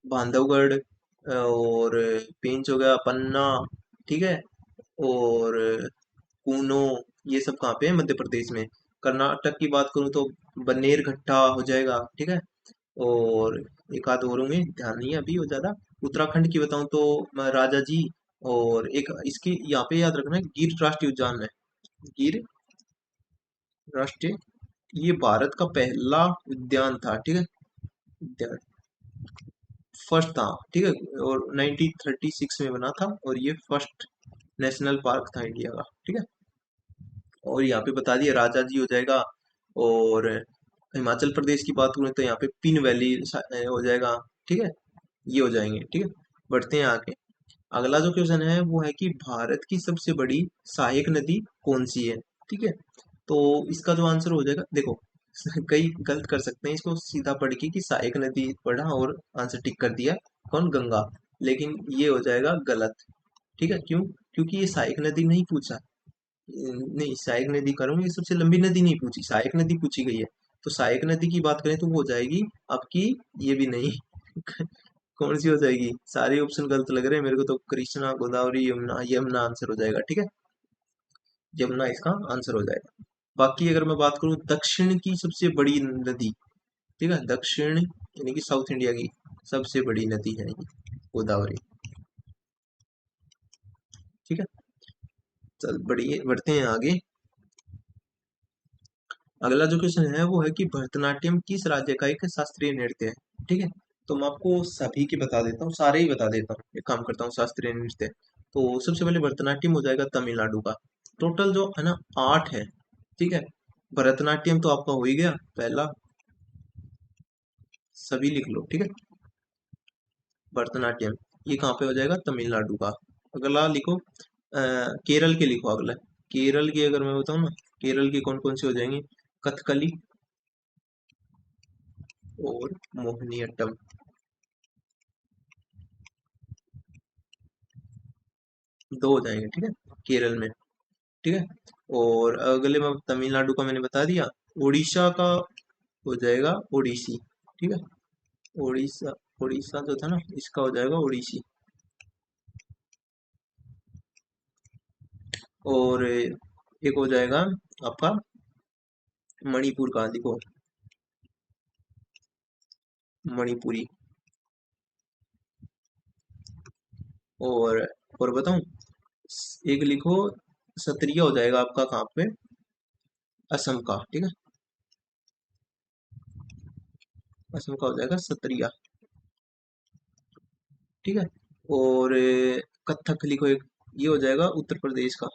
बांधवगढ़, और पेंच हो गया, पन्ना, ठीक है, और कूनो, ये सब कहाँ पे है? मध्य प्रदेश में। कर्नाटक की बात करूँ तो बन्नेरघट्टा हो जाएगा। ठीक है, और एक आध और होंगे, ध्यान नहीं है अभी वो ज्यादा। उत्तराखंड की बताऊं तो राजा जी, और एक इसकी यहाँ पे याद रखना है, गिर राष्ट्रीय उद्यान है। गिर राष्ट्रीय, ये भारत का पहला उद्यान था। ठीक है, उद्यान फर्स्ट था। ठीक है, और 1936 में बना था, और ये फर्स्ट नेशनल पार्क था इंडिया का। ठीक है, और यहाँ पे बता दिया राजा जी हो जाएगा। और हिमाचल प्रदेश की बात करें तो यहाँ पे पिन वैली हो जाएगा। ठीक है, ये हो जाएंगे। ठीक है, बढ़ते हैं आगे। अगला जो क्वेश्चन है वो है कि भारत की सबसे बड़ी सहायक नदी कौन सी है। ठीक है, तो इसका जो आंसर हो जाएगा, देखो कई गलत कर सकते हैं इसको सीधा पढ़ के कि सहायक नदी पढ़ा और आंसर टिक कर दिया, कौन? गंगा। लेकिन ये हो जाएगा गलत। ठीक है, क्यों? क्योंकि ये सहायक नदी नहीं पूछा। नहीं, सहायक नदी करूंगी, सबसे लंबी नदी नहीं पूछी, सहायक नदी पूछी गई है। तो सहायक नदी की बात करें तो वो हो जाएगी आपकी, ये भी नहीं कौन सी हो जाएगी? सारे ऑप्शन गलत लग रहे हैं मेरे को तो। कृष्णा, गोदावरी, यमुना, यमुना आंसर हो जाएगा। ठीक है, यमुना इसका आंसर हो जाएगा। बाकी अगर मैं बात करूं दक्षिण की सबसे बड़ी नदी, ठीक है, दक्षिण यानी कि साउथ इंडिया की सबसे बड़ी नदी है ये गोदावरी। ठीक है, चल बढ़िए, बढ़ते हैं आगे। अगला जो क्वेश्चन है वो है कि भरतनाट्यम किस राज्य का एक शास्त्रीय नृत्य है। ठीक है, तो मैं आपको सभी के बता देता हूँ, सारे ही बता देता हूँ। एक काम करता हूँ, शास्त्रीय नृत्य तो सबसे पहले भरतनाट्यम हो जाएगा तमिलनाडु का। टोटल जो है ना 8 है। ठीक है, भरतनाट्यम तो आपका हो ही गया पहला, सभी लिख लो। ठीक है, भरतनाट्यम ये कहाँ पे हो जाएगा? तमिलनाडु का। अगला लिखो, केरल के लिखो अगला। केरल की अगर मैं बताऊँ ना, केरल की कौन कौन सी हो जाएंगी? कथकली और मोहिनीअट्टम, दो हो जाएंगे। ठीक है, केरल में। ठीक है, और अगले में तमिलनाडु का मैंने बता दिया। उड़ीसा का हो जाएगा ओडिसी। ठीक है, उड़ीसा, उड़ीसा जो था ना इसका हो जाएगा ओडिसी। और एक हो जाएगा आपका मणिपुर का, देखो, मणिपुरी। और और बताऊं, एक लिखो, सत्रिया हो जाएगा आपका कहाँ पे? असम का। ठीक है, असम का हो जाएगा सत्रिया। ठीक है, और कथक लिखो एक, ये हो जाएगा उत्तर प्रदेश का।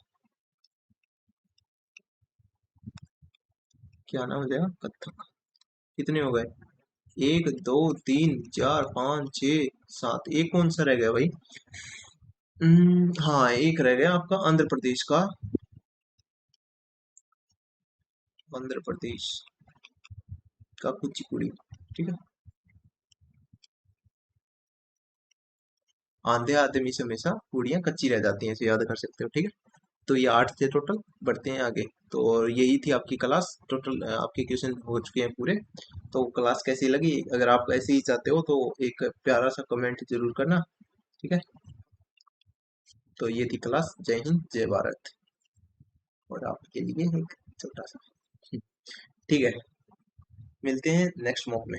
क्या नाम हो जाएगा? कथक। कितने हो गए? एक, दो, तीन, चार, पाँच, छ, सात, एक कौन सा रह गया भाई? हाँ, एक रह गया आपका आंध्र प्रदेश का। आंध्र प्रदेश का कुचिपुड़ी। ठीक है, आंधे आधे में से हमेशा पूड़ियाँ कच्ची रह जाती हैं, इसे याद कर सकते हो। ठीक है, तो ये 8 थे टोटल। बढ़ते हैं आगे। तो और यही थी आपकी क्लास टोटल। आपके क्वेश्चन हो चुके हैं पूरे। तो क्लास कैसी लगी? अगर आप ऐसे ही चाहते हो तो एक प्यारा सा कमेंट जरूर करना। ठीक है। तो ये थी क्लास। जय हिंद जय भारत। और आपके लिए एक छोटा सा। ठीक है। मिलते हैं नेक्स्ट मॉक में।